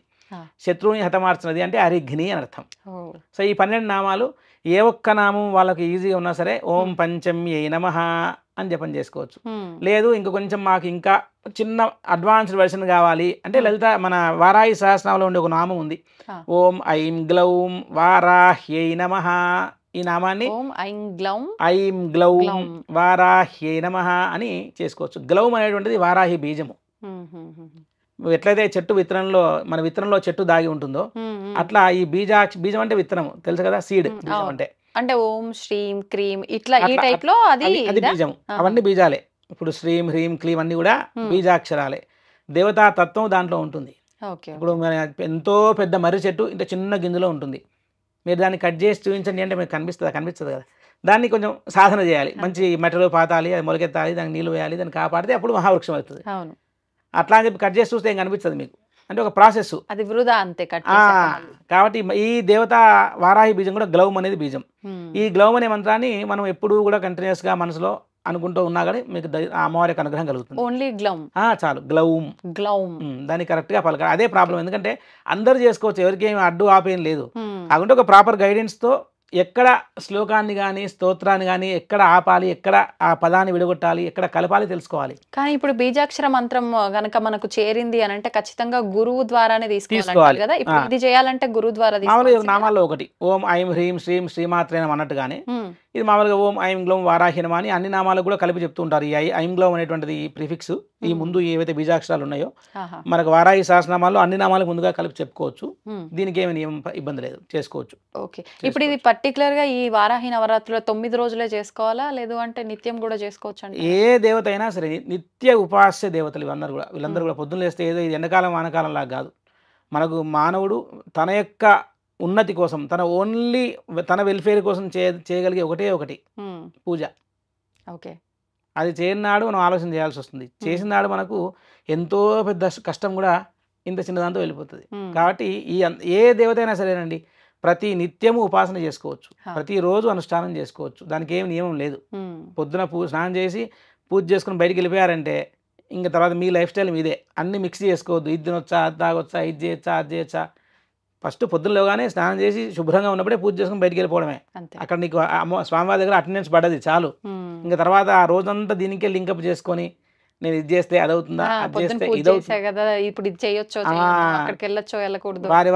శత్రువుని హతమార్చినది అంటే అరిఘ్ని అని అర్థం. సో ఈ 12 నామాలు ఏ ఒక్క నామం వాళ్ళకి ఈజీగా ఉన్నా సరే ఓం పంచమ్యై నమః అని జపం చేసుకోవచ్చు. లేదు ఇంక కొంచెం మాకు ఇంకా చిన్న అడ్వాన్స్డ్ వెర్షన్ కావాలి అంటే లలిత మన వారాహి సహస్రనామంలో ఉండే ఒక నామం ఉంది, ఓం ఐం గ్లౌం వారాహ్యై నమః. ఈ నామాన్ని ఐం గ్లౌం వారాహ్యై నమః అని చేసుకోవచ్చు. గ్లౌం అనేటువంటిది వారాహి బీజము. ఎట్లయితే చెట్టు విత్తనంలో మన విత్తనంలో చెట్టు దాగి ఉంటుందో అట్లా ఈ బీజం అంటే విత్తనం తెలుసు కదా, సీడ్ అంటే ఓం శ్రీం క్రీం ఇట్లా ఈ టైప్ లో అది బీజం. అవన్నీ బీజాలే. ఇప్పుడు శ్రీం హ్రీం క్లీం అన్ని కూడా బీజాక్షరాలే. దేవతా తత్వం దాంట్లో ఉంటుంది. ఇప్పుడు ఎంతో పెద్ద మర్రి చెట్టు ఇంత చిన్న గింజలో ఉంటుంది. మీరు దాన్ని కట్ చేసి చూపించండి అంటే మీకు కనిపిస్తుంది కదా. దాన్ని కొంచెం సాధన చేయాలి, మంచి మెటలు పాతాలి, అది మొలకెత్తాలి, దానికి నీళ్ళు వేయాలి, దాన్ని కాపాడితే అప్పుడు మహావృక్షం అవుతుంది. అట్లా అని చెప్పి కట్ చేసి చూస్తే ఏం కనిపిస్తుంది మీకు, అంటే ఒక ప్రాసెస్, అది వృధా అంతే. కాబట్టి ఈ దేవత వారాహి బీజం కూడా గ్లౌమ్ అనేది బీజం. ఈ గ్లౌమ్ అనే మంత్రాన్ని మనం ఎప్పుడూ కూడా కంటిన్యూస్ గా మనసులో అనుకుంటూ ఉన్నా కానీ మీకు అమ్మవారి యొక్క అనుగ్రహం కలుగుతుంది. ఓన్లీ గ్లౌమ్ చాలు, గ్లౌమ్ దాన్ని కరెక్ట్ గా పలకాలి. అదే ప్రాబ్లం, ఎందుకంటే అందరూ చేసుకోవచ్చు, ఎవరికి ఏమి అడ్డు ఆపేం లేదు. కాకుంటే ఒక ప్రాపర్ గైడెన్స్ తో ఎక్కడ శ్లోకాన్ని కానీ స్తోత్రాన్ని కానీ ఎక్కడ ఆపాలి, ఎక్కడ ఆ పదాన్ని విడగొట్టాలి, ఎక్కడ కలపాలి తెలుసుకోవాలి. కానీ ఇప్పుడు బీజాక్షర మంత్రం గనక మనకు చేరింది అని అంటే ఖచ్చితంగా గురువు ద్వారానే తీసుకోవాలి కదా. ఇప్పుడు ఇది చేయాలంటే గురువు ద్వారా మామూలుగా నామాల్లో ఒకటి ఓం ఐం హ్రీం శ్రీం శ్రీమాత్రే నమః అన్నట్టుగానే ఇది మామూలుగా ఓం ఐం గ్లోం వారాహి నమః అని అన్ని నామాలకు కూడా కలిపి చెప్తూ ఉంటారు. ఈ ఐం గ్లోం అనేటువంటిది ప్రిఫిక్స్, ఈ ముందు ఏవైతే బీజాక్షరాలు ఉన్నాయో మనకు వారాహి సహస్రనామాల్లో అన్ని నామాలకు ముందుగా కలిపి చెప్పుకోవచ్చు. దీనికి ఏమి ఇబ్బంది లేదు, చేసుకోవచ్చు. ఓకే, ఇప్పుడు ఇది పర్టికులర్ గా ఈ వారాహి నవరాత్రులు 9 రోజులే చేసుకోవాలా, లేదు అంటే నిత్యం కూడా చేసుకోవచ్చు అంటే? ఏ దేవత అయినా సరే నిత్య ఉపాస్య దేవతలు వీళ్ళందరూ కూడా పొద్దున్న లేస్తే ఏదో ఇది ఎండాకాలం వానకాలం లాగా కాదు. మనకు మానవుడు తన యొక్క ఉన్నతి కోసం, తన వెల్ఫేర్ కోసం చేయగలిగే ఒకటి పూజ. ఓకే, అది చేయనాడు మనం ఆలోచన చేయాల్సి వస్తుంది. చేసిన నాడు మనకు ఎంతో పెద్ద కష్టం కూడా ఇంత చిన్నదాంతో వెళ్ళిపోతుంది. కాబట్టి ఏ దేవత అయినా సరేనండి ప్రతి నిత్యము ఉపాసన చేసుకోవచ్చు, ప్రతిరోజు అనుష్ఠానం చేసుకోవచ్చు. దానికి ఏమి నియమం లేదు. పొద్దున స్నానం చేసి పూజ చేసుకుని బయటికి వెళ్ళిపోయారంటే ఇంకా తర్వాత మీ లైఫ్ స్టైల్ మీదే. అన్ని మిక్స్ చేసుకోవద్దు. ఇది తినొచ్చా, అది తాగొచ్చా, ఇది చేయొచ్చా, అది చేయొచ్చా. ఫస్ట్ పొద్దున్నలోగానే స్నానం చేసి శుభ్రంగా ఉన్నప్పుడే పూజ చేసుకుని బయటికి వెళ్ళిపోవడమే. అక్కడ నీకు స్వామివారి దగ్గర అటెండెన్స్ పడ్డది చాలు. ఇంకా తర్వాత ఆ రోజంతా దీనికే లింకప్ చేసుకొని నేను ఇది చేస్తే అదవుతుందా, అది చేస్తే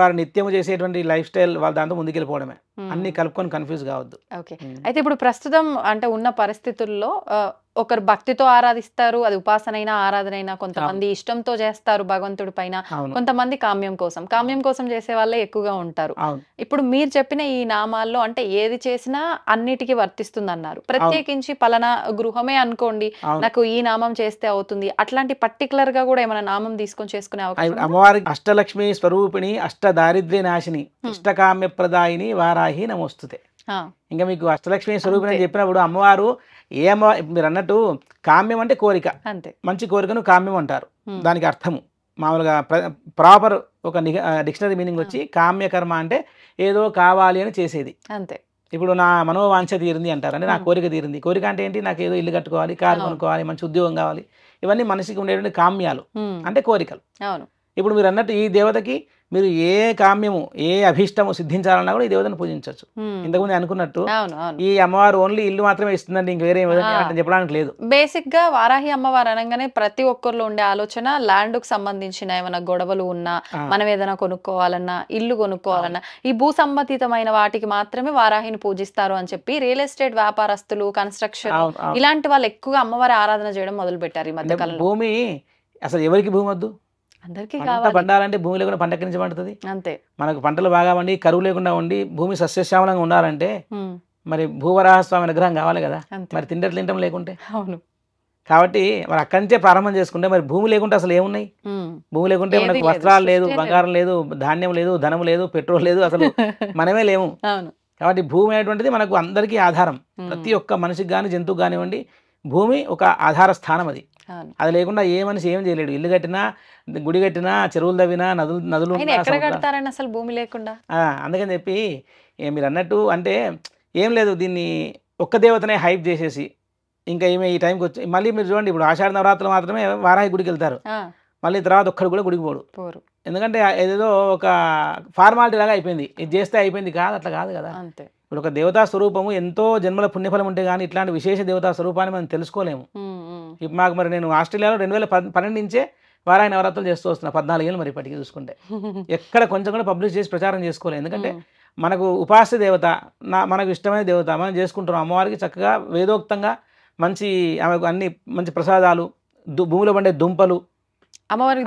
వారి నిత్యము చేసేటువంటి లైఫ్ స్టైల్ వాళ్ళ దాంతో ముందుకెళ్ళిపోవడమే. అన్ని కలుపుకొని కన్ఫ్యూజ్ కావద్దు. ఓకే, అయితే ఇప్పుడు ప్రస్తుతం అంటే ఉన్న పరిస్థితుల్లో ఒకరు భక్తితో ఆరాధిస్తారు, అది ఉపాసన అయినా ఆరాధన అయినా. కొంతమంది ఇష్టంతో చేస్తారు భగవంతుడి పైన, కొంతమంది కామ్యం కోసం చేసే వాళ్ళే ఎక్కువగా ఉంటారు. ఇప్పుడు మీరు చెప్పిన ఈ నామాల్లో అంటే ఏది చేసినా అన్నిటికీ వర్తిస్తుంది అన్నారు. ప్రత్యేకించి పలానా గృహమే అనుకోండి, నాకు ఈ నామం చేస్తే అవుతుంది, అట్లాంటి పర్టికులర్ గా కూడా ఏమైనా నామం తీసుకొని చేసుకునే అవకాశం? అమ్మవారి అష్టలక్ష్మి స్వరూపిణి, అష్ట దారిద్ర్య నాశిని, ఇష్టకామ్య ప్రదాయిని వారాహి నమోస్తుతే. ఇంకా మీకు అష్టలక్ష్మి స్వరూపిణి అని చెప్పినప్పుడు అమ్మవారు మీరు అన్నట్టు కామ్యం అంటే కోరిక, అంతే. మంచి కోరికను కామ్యం అంటారు. దానికి అర్థము మామూలుగా ప్రాపర్ ఒక డిక్షనరీ మీనింగ్ వచ్చి కామ్యకర్మ అంటే ఏదో కావాలి అని చేసేది, అంతే. ఇప్పుడు నా మనోవాంఛ తీరింది అంటారు, అంటే నా కోరిక తీరింది. కోరిక అంటే ఏంటి? నాకు ఏదో ఇల్లు కట్టుకోవాలి, కారు కొనుక్కోవాలి, మంచి ఉద్యోగం కావాలి. ఇవన్నీ మనిషికి ఉండేటువంటి కామ్యాలు, అంటే కోరికలు. ఇప్పుడు మీరు అన్నట్టు ఈ దేవతకి మీరు ఏ కామ్యము, ఏ అభీష్టము సిద్ధించాలన్నా కూడా ఈ దేవతను పూజించవచ్చు. ఇంతకుముందు అనుకున్నట్టు ఈ అమ్మవారు ఓన్లీ ఇల్లు మాత్రమే ఇస్తుందండి, ఇంక వేరే చెప్పడానికి లేదు. బేసిక్ గా వారాహి అమ్మవారు అనగానే ప్రతి ఒక్కరిలో ఉండే ఆలోచన ల్యాండ్ కు సంబంధించిన ఏమైనా గొడవలు ఉన్నా, మనం ఏదైనా కొనుక్కోవాలన్నా, ఇల్లు కొనుక్కోవాలన్నా, ఈ భూ సంబంధితమైన వాటికి మాత్రమే వారాహిని పూజిస్తారు అని చెప్పి రియల్ ఎస్టేట్ వ్యాపారస్తులు, కన్స్ట్రక్షన్ ఇలాంటి వాళ్ళు ఎక్కువగా అమ్మవారి ఆరాధన చేయడం మొదలు పెట్టారు ఈ మధ్య కాలంలో. భూమి అసలు ఎవరికి భూమి వద్దు? అందరికీ పండాలంటే భూమి లేకుండా పంట ఎక్కడి నుంచి పండుతుంది? అంతే. మనకు పంటలు బాగా వండి, కరువు లేకుండా ఉండి, భూమి సస్యశ్యామలంగా ఉండాలంటే మరి భూవరాహస్వామి విగ్రహం కావాలి కదా. మరి తింటం లేకుంటే. అవును. కాబట్టి మరి అక్కడి నుంచే ప్రారంభం చేసుకుంటే మరి భూమి లేకుంటే అసలు ఏమున్నాయి? భూమి లేకుంటే మనకు వస్త్రాలు లేదు, బంగారం లేదు, ధాన్యం లేదు, ధనం లేదు, పెట్రోల్ లేదు, అసలు మనమే లేము. కాబట్టి భూమి అనేటువంటిది మనకు అందరికీ ఆధారం. ప్రతి ఒక్క మనిషికి కానీ జంతువుకి కానివ్వండి భూమి ఒక ఆధార స్థానం. అది లేకుండా ఏ మనిషి ఏం చేయలేడు. ఇల్లు కట్టినా, గుడి కట్టినా, చెరువులు తవ్వినా, నదులు అసలు భూమి లేకుండా. అందుకని చెప్పి మీరు అన్నట్టు అంటే ఏం లేదు, దీన్ని ఒక్క దేవతనే హైప్ చేసేసి ఇంకా ఏమి ఈ టైంకి వచ్చి మళ్ళీ మీరు చూడండి, ఇప్పుడు ఆషాఢ నవరాత్రులు మాత్రమే వారాహి గుడికి వెళ్తారు, మళ్ళీ తర్వాత ఒక్కడు కూడా గుడికి పోరు. ఎందుకంటే ఏదేదో ఒక ఫార్మాలిటీ లాగా అయిపోయింది, ఇది చేస్తే అయిపోయింది కాదు, అట్లా కాదు కదా. ఇప్పుడు ఒక దేవతా స్వరూపము ఎంతో జన్మల పుణ్యఫలం ఉంటే కానీ ఇట్లాంటి విశేష దేవతా స్వరూపాన్ని మనం తెలుసుకోలేము. ఇప్పుడు మాకు మరి నేను ఆస్ట్రేలియాలో 2012 నుంచే వారాహి నవరాత్రులు చేస్తూ వస్తున్నా, 14 ఏళ్ళు మరి ఇప్పటికీ చూసుకుంటే ఎక్కడ కొంచెం కూడా పబ్లిష్ చేసి ప్రచారం చేసుకోలేదు. ఎందుకంటే మనకు ఉపాస్య దేవత, మనకు ఇష్టమైన దేవత, మనం చేసుకుంటున్నాం. అమ్మవారికి చక్కగా వేదోక్తంగా మంచి ఆమెకు అన్ని మంచి ప్రసాదాలు, భూమిలో పండే దుంపలు, అమ్మవారికి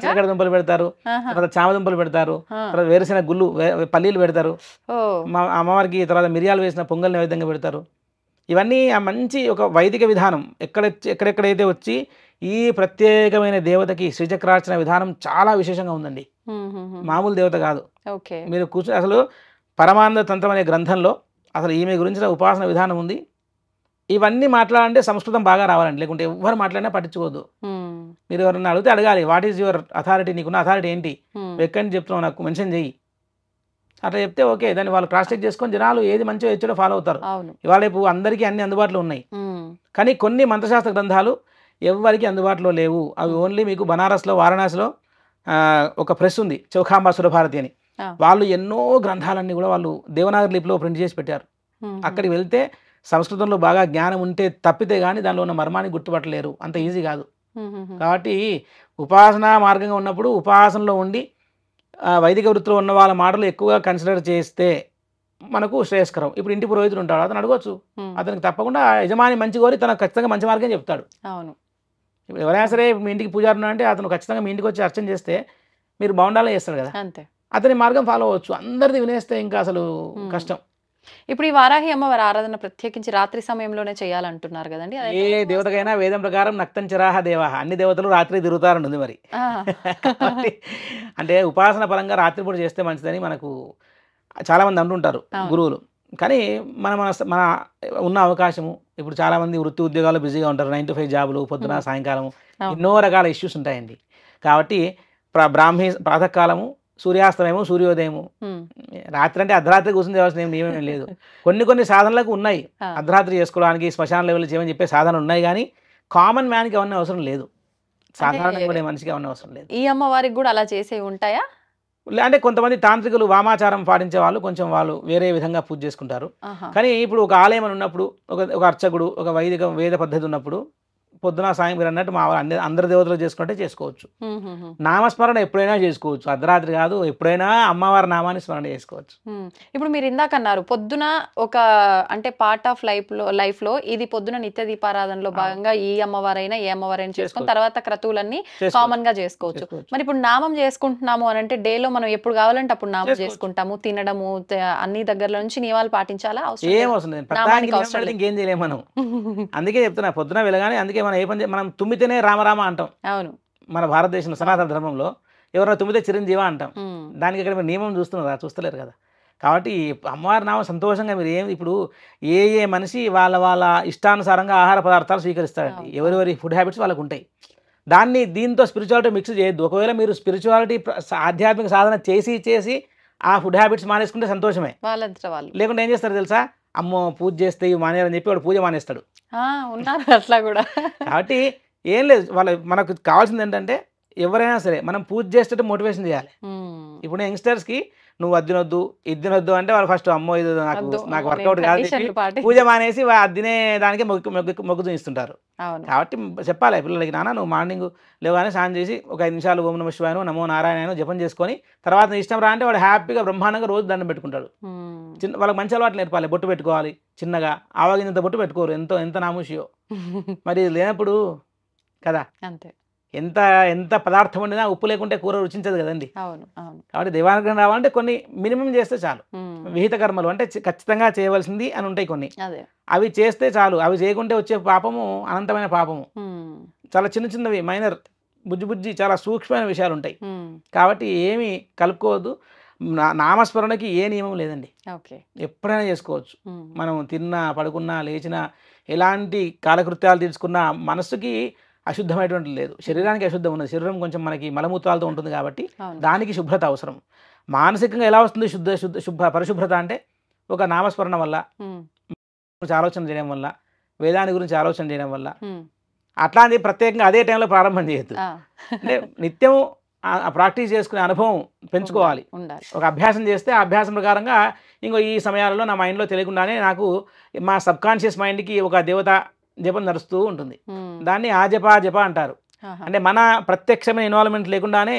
చిలకడ దుంపలు పెడతారు, తర్వాత చామ దుంపలు పెడతారు, తర్వాత వేరుశెనగ గుళ్ళు, పల్లీలు పెడతారు, అమ్మవారికి తర్వాత మిరియాలు వేసిన పొంగల్ నైవేద్యంగా పెడతారు. ఇవన్నీ ఆ మంచి ఒక వైదిక విధానం ఎక్కడెక్కడైతే వచ్చి ఈ ప్రత్యేకమైన దేవతకి శ్రీచక్రార్చన విధానం చాలా విశేషంగా ఉందండి. మామూలు దేవత కాదు. మీరు కూర్చొని అసలు పరమానంద తంత్రం అనే గ్రంథంలో అసలు ఈమె గురించిన ఉపాసన విధానం ఉంది. ఇవన్నీ మాట్లాడాలంటే సంస్కృతం బాగా రావాలండి, లేకుంటే ఎవరు మాట్లాడినా పట్టించుకోవద్దు. మీరు ఎవరన్నా అడిగితే అడగాలి, వాట్ ఈజ్ యువర్ అథారిటీ, నీకున్న అథారిటీ ఏంటి, ఎక్కడి నుంచి చెప్తున్నావు నాకు మెన్షన్ చెయ్యి. అట్లా చెప్తే ఓకే, దాన్ని వాళ్ళు క్రాస్ చెక్ చేసుకొని జనాలు ఏది మంచిగా వచ్చాడో ఫాలో అవుతారు. ఇవాళ రేపు అందరికీ అన్ని అందుబాటులో ఉన్నాయి, కానీ కొన్ని మంత్రశాస్త్ర గ్రంథాలు ఎవరికి అందుబాటులో లేవు. అవి ఓన్లీ మీకు బనారస్లో, వారణాసిలో ఒక ప్రెస్ ఉంది, చౌఖాంబా సురభారతి అని, వాళ్ళు ఎన్నో గ్రంథాలన్నీ కూడా వాళ్ళు దేవనాగరి లిపిలో ప్రింట్ చేసి పెట్టారు. అక్కడికి వెళ్తే సంస్కృతంలో బాగా జ్ఞానం ఉంటే తప్పితే కానీ దానిలో ఉన్న మర్మాన్ని గుర్తుపట్టలేరు, అంత ఈజీ కాదు. కాబట్టి ఉపాసనా మార్గంగా ఉన్నప్పుడు ఉపాసనలో ఉండి వైదిక వృత్తిలో ఉన్న వాళ్ళ మాటలు ఎక్కువగా కన్సిడర్ చేస్తే మనకు శ్రేయస్కరం. ఇప్పుడు ఇంటి పురోహితుడు ఉంటాడు, అతను అడగొచ్చు, అతనికి తప్పకుండా యజమాని మంచి కోరి తనకు ఖచ్చితంగా మంచి మార్గం చెప్తాడు. అవును. ఇప్పుడు ఎవరైనా సరే మీ ఇంటికి పూజారులు అంటే అతను ఖచ్చితంగా మీ ఇంటికి వచ్చి అర్చన చేస్తే మీరు బాగుండాలని చేస్తాడు కదా, అంతే. అతని మార్గం ఫాలో అవ్వచ్చు. అందరిది వినేస్తే ఇంకా అసలు కష్టం. ఇప్పుడు ఈ వారాహి అమ్మవారి ఆరాధన ప్రత్యేకించి రాత్రి సమయంలోనే చేయాలంటున్నారు కదండి. ఏ దేవతకైనా వేదం ప్రకారం నక్తం చిరాహ దేవ, అన్ని దేవతలు రాత్రి తిరుగుతారంటుంది మరి. అంటే ఉపాసన పరంగా రాత్రిపూట చేస్తే మంచిదని మనకు చాలామంది అంటుంటారు గురువులు. కానీ మన మన ఉన్న అవకాశము, ఇప్పుడు చాలామంది వృత్తి ఉద్యోగాలు బిజీగా ఉంటారు, 9 to 5 జాబులు, పొద్దున సాయంకాలం ఎన్నో రకాల ఇష్యూస్ ఉంటాయండి. కాబట్టి ప్రాతకాలము, సూర్యాస్తమయము, సూర్యోదయము, రాత్రి అంటే అర్ధరాత్రి కూర్చుని చేయాల్సిన నియమం లేదు. కొన్ని సాధనలకు ఉన్నాయి, అర్ధరాత్రి చేసుకోవడానికి శ్మశాన లెవెల్ చేయమని చెప్పే సాధన ఉన్నాయి. కానీ కామన్ మ్యాన్కి అవన్నీ అవసరం లేదు, సాధారణంగా కూడా మనిషికి అవన్నీ అవసరం లేదు. ఈ అమ్మవారికి కూడా అలా చేసేవి ఉంటాయా? అంటే కొంతమంది తాంత్రికులు వామాచారం పాటించే వాళ్ళు కొంచెం వాళ్ళు వేరే విధంగా పూజ చేసుకుంటారు. కానీ ఇప్పుడు ఒక ఆలయం అని ఉన్నప్పుడు, ఒక అర్చకుడు, ఒక వేద పద్ధతి ఉన్నప్పుడు పొద్దున సాయం మీరు అన్నట్టు మా అందరి దేవతలు చేసుకుంటే చేసుకోవచ్చు. నామస్మరణ ఎప్పుడైనా చేసుకోవచ్చు, అర్ధరాత్రి కాదు, ఎప్పుడైనా అమ్మవారి నామాన్ని స్మరణ చేసుకోవచ్చు. ఇప్పుడు మీరు ఇందాక అన్నారు పొద్దున ఒక అంటే పార్ట్ ఆఫ్ లైఫ్ లో ఇది పొద్దున నిత్య దీపారాధనలో భాగంగా ఈ అమ్మవారైనా ఏ అమ్మవారైనా చేసుకొని తర్వాత క్రతువులన్నీ కామన్ గా చేసుకోవచ్చు. మరి ఇప్పుడు నామం చేసుకుంటున్నాము అని అంటే డేలో మనం ఎప్పుడు కావాలంటే అప్పుడు నామం చేసుకుంటాము, తినడము అన్ని దగ్గర నుంచి నియమాలు పాటించాలా? ఇంకేం చేయలేము మనం. అందుకే చెప్తున్నా, పొద్దున వెళ్ళగానే అందుకే మనం తుమ్మితేనే రామరామ అంటాం. అవును, మన భారతదేశంలో సనాతన ధర్మంలో ఎవరైనా తుమ్మితే చిరంజీవ అంటాం. దానికి ఇక్కడ మీరు నియమం చూస్తలేరు కదా. కాబట్టి అమ్మవారి నామం సంతోషంగా మీరు ఇప్పుడు ఏ మనిషి వాళ్ళ ఇష్టానుసారంగా ఆహార పదార్థాలు స్వీకరిస్తారండి. ఎవరెవరి ఫుడ్ హ్యాబిట్స్ వాళ్ళకు ఉంటాయి. దీంతో స్పిరిచువాలిటీ మిక్స్ చేయొద్దు. ఒకవేళ మీరు స్పిరిచువాలిటీ ఆధ్యాత్మిక సాధన చేసి ఆ ఫుడ్ హ్యాబిట్స్ మానేసుకుంటే సంతోషమే. లేకుంటే ఏం చేస్తారు తెలుసా, అమ్మో పూజ చేస్తే ఇవి మానేయాలని చెప్పి వాడు పూజ మానేస్తాడు. అట్లా కూడా. కాబట్టి ఏం లేదు, మనకు కావాల్సింది ఏంటంటే ఎవరైనా సరే మనం పూజ చేసేటట్టు మోటివేషన్ చేయాలి. ఇప్పుడు యంగ్స్టర్స్కి నువ్వు అద్దినొద్దు ఇద్దినొద్దు అంటే వాళ్ళు ఫస్ట్ అమ్మో ఇది నాకు వర్కౌట్ కాదు పూజ మానేసి అద్దినే దానికి మొగ్గు చూపిస్తుంటారు. కాబట్టి చెప్పాలి పిల్లలకి, నాన్న నువ్వు మార్నింగ్ లేవగానే స్నానం చేసి ఒక 5 నిమిషాలు ఓం నమః శివాయ నమో నారాయణ జపం చేసుకొని తర్వాత నీ ఇష్టం రా అంటే వాడు హ్యాపీగా బ్రహ్మాండంగా రోజు దండం పెట్టుకుంటాడు. వాళ్ళకి మంచి అలవాట్లు నేర్పాలి. బొట్టు పెట్టుకోవాలి, చిన్నగా ఆవాగినంత బొట్టు పెట్టుకోరు, ఎంత నామూషియో. మరి లేనప్పుడు కదా, అంతే. ఎంత పదార్థం వండినా ఉప్పు లేకుంటే కూర రుచించదు కదండి. కాబట్టి దైవానుగ్రహం రావాలంటే కొన్ని మినిమం చేస్తే చాలు. విహిత కర్మలు అంటే ఖచ్చితంగా చేయవలసింది అని ఉంటాయి కొన్ని, అవి చేస్తే చాలు. అవి చేయకుంటే వచ్చే పాపము అనంతమైన పాపము. చాలా చిన్నవి మైనర్ బుజ్జి చాలా సూక్ష్మమైన విషయాలు ఉంటాయి. కాబట్టి ఏమి కలుపుకోవద్దు. నామస్మరణకి ఏ నియమం లేదండి, ఎప్పుడైనా చేసుకోవచ్చు. మనం తిన్నా పడుకున్నా లేచినా ఎలాంటి కాలకృత్యాలు తీసుకున్నా మనసుకి అశుద్ధమైనటువంటి లేదు, శరీరానికి అశుద్ధం ఉన్నది. శరీరం కొంచెం మనకి మలమూత్రాలతో ఉంటుంది కాబట్టి దానికి శుభ్రత అవసరం. మానసికంగా ఎలా వస్తుంది పరిశుభ్రత అంటే ఒక నామస్మరణ వల్ల, ఆలోచన చేయడం వల్ల, వేదాన్ని గురించి ఆలోచన చేయడం వల్ల. అట్లాంటి ప్రత్యేకంగా అదే టైంలో ప్రారంభం చేయొద్దు. అంటే నిత్యం ప్రాక్టీస్ చేసుకునే అనుభవం పెంచుకోవాలి. ఒక అభ్యాసం చేస్తే ఆ అభ్యాసం ప్రకారంగా ఈ సమయాలలో నా మైండ్లో తెలియకుండానే నాకు మా సబ్కాన్షియస్ మైండ్కి ఒక దేవత జపం నడుస్తూ ఉంటుంది. దాన్ని జప అంటారు. అంటే మన ప్రత్యక్షమైన ఇన్వాల్వ్మెంట్ లేకుండానే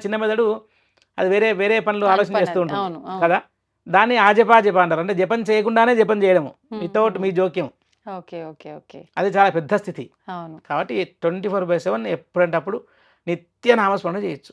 చిన్న మెదడు అది వేరే పనులు ఆలోచన చేస్తూ ఉంటుంది కదా, దాన్ని జప అంటారు. అంటే జపం చేయకుండానే జపం చేయడము, వితౌట్ మీ జోక్యం. అది చాలా పెద్ద స్థితి. కాబట్టి 24/7 ఎప్పుడంటే అప్పుడు నిత్య నామస్మరణ చేయొచ్చు.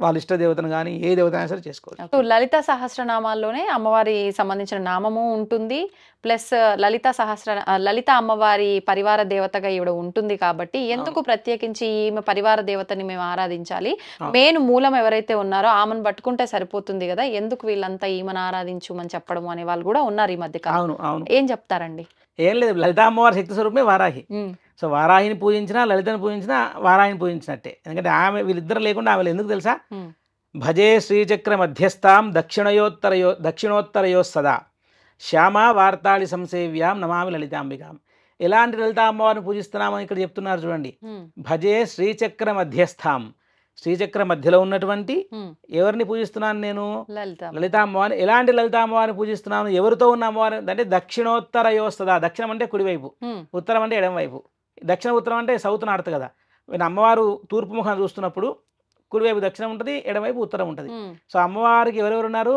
వాళ్ళ ఇష్ట దేవతను కానీ ఏ దేవత అయినా సరే చేసుకోవచ్చు. లలిత సహస్రనామాల్లోనే అమ్మవారి సంబంధించిన నామము ఉంటుంది, ప్లస్ లలిత అమ్మవారి పరివార దేవతగా ఈవిడ ఉంటుంది. కాబట్టి ఎందుకు ప్రత్యేకించి ఈమె పరివార దేవతని మేము ఆరాధించాలి, మెయిన్ మూలం ఎవరైతే ఉన్నారో ఆమెను పట్టుకుంటే సరిపోతుంది కదా, ఎందుకు వీళ్ళంతా ఈమెను ఆరాధించుమని చెప్పడం అనే వాళ్ళు కూడా ఉన్నారు ఈ మధ్య కాలం. ఏం చెప్తారండి? ఏం లేదు, లలిత అమ్మవారి శక్తి స్వరూపమే వారాహి. సో వారాహిని పూజించినా లలితను పూజించినా వారాహిని పూజించినట్టే. ఎందుకంటే వీళ్ళిద్దరు లేకుండా ఆమె ఎందుకు తెలుసా, భజే శ్రీచక్ర మధ్యస్థాం దక్షిణోత్తరయో సదా శ్యామ వార్తాళి సంసేవ్యాం నమామి లలితాంబికాం. ఎలాంటి లలిత అమ్మవారిని పూజిస్తున్నామని ఇక్కడ చెప్తున్నారు చూడండి. భజే శ్రీచక్ర మధ్యస్థాం, శ్రీచక్ర మధ్యలో ఉన్నటువంటి ఎవరిని పూజిస్తున్నాను నేను? లలిత అమ్మవారిని. ఎలాంటి లలిత అమ్మవారిని పూజిస్తున్నాను? ఎవరితో ఉన్న అమ్మవారి అంటే దక్షిణోత్తర యోస్తదా. దక్షిణం అంటే కుడివైపు, ఉత్తరం అంటే ఎడమవైపు. దక్షిణ ఉత్తరం అంటే సౌత్ నార్త్ కదా. అమ్మవారు తూర్పు ముఖం చూస్తున్నప్పుడు కుడివైపు దక్షిణం ఉంటుంది, ఎడమవైపు ఉత్తరం ఉంటుంది. సో అమ్మవారికి ఎవరెవరు ఉన్నారు?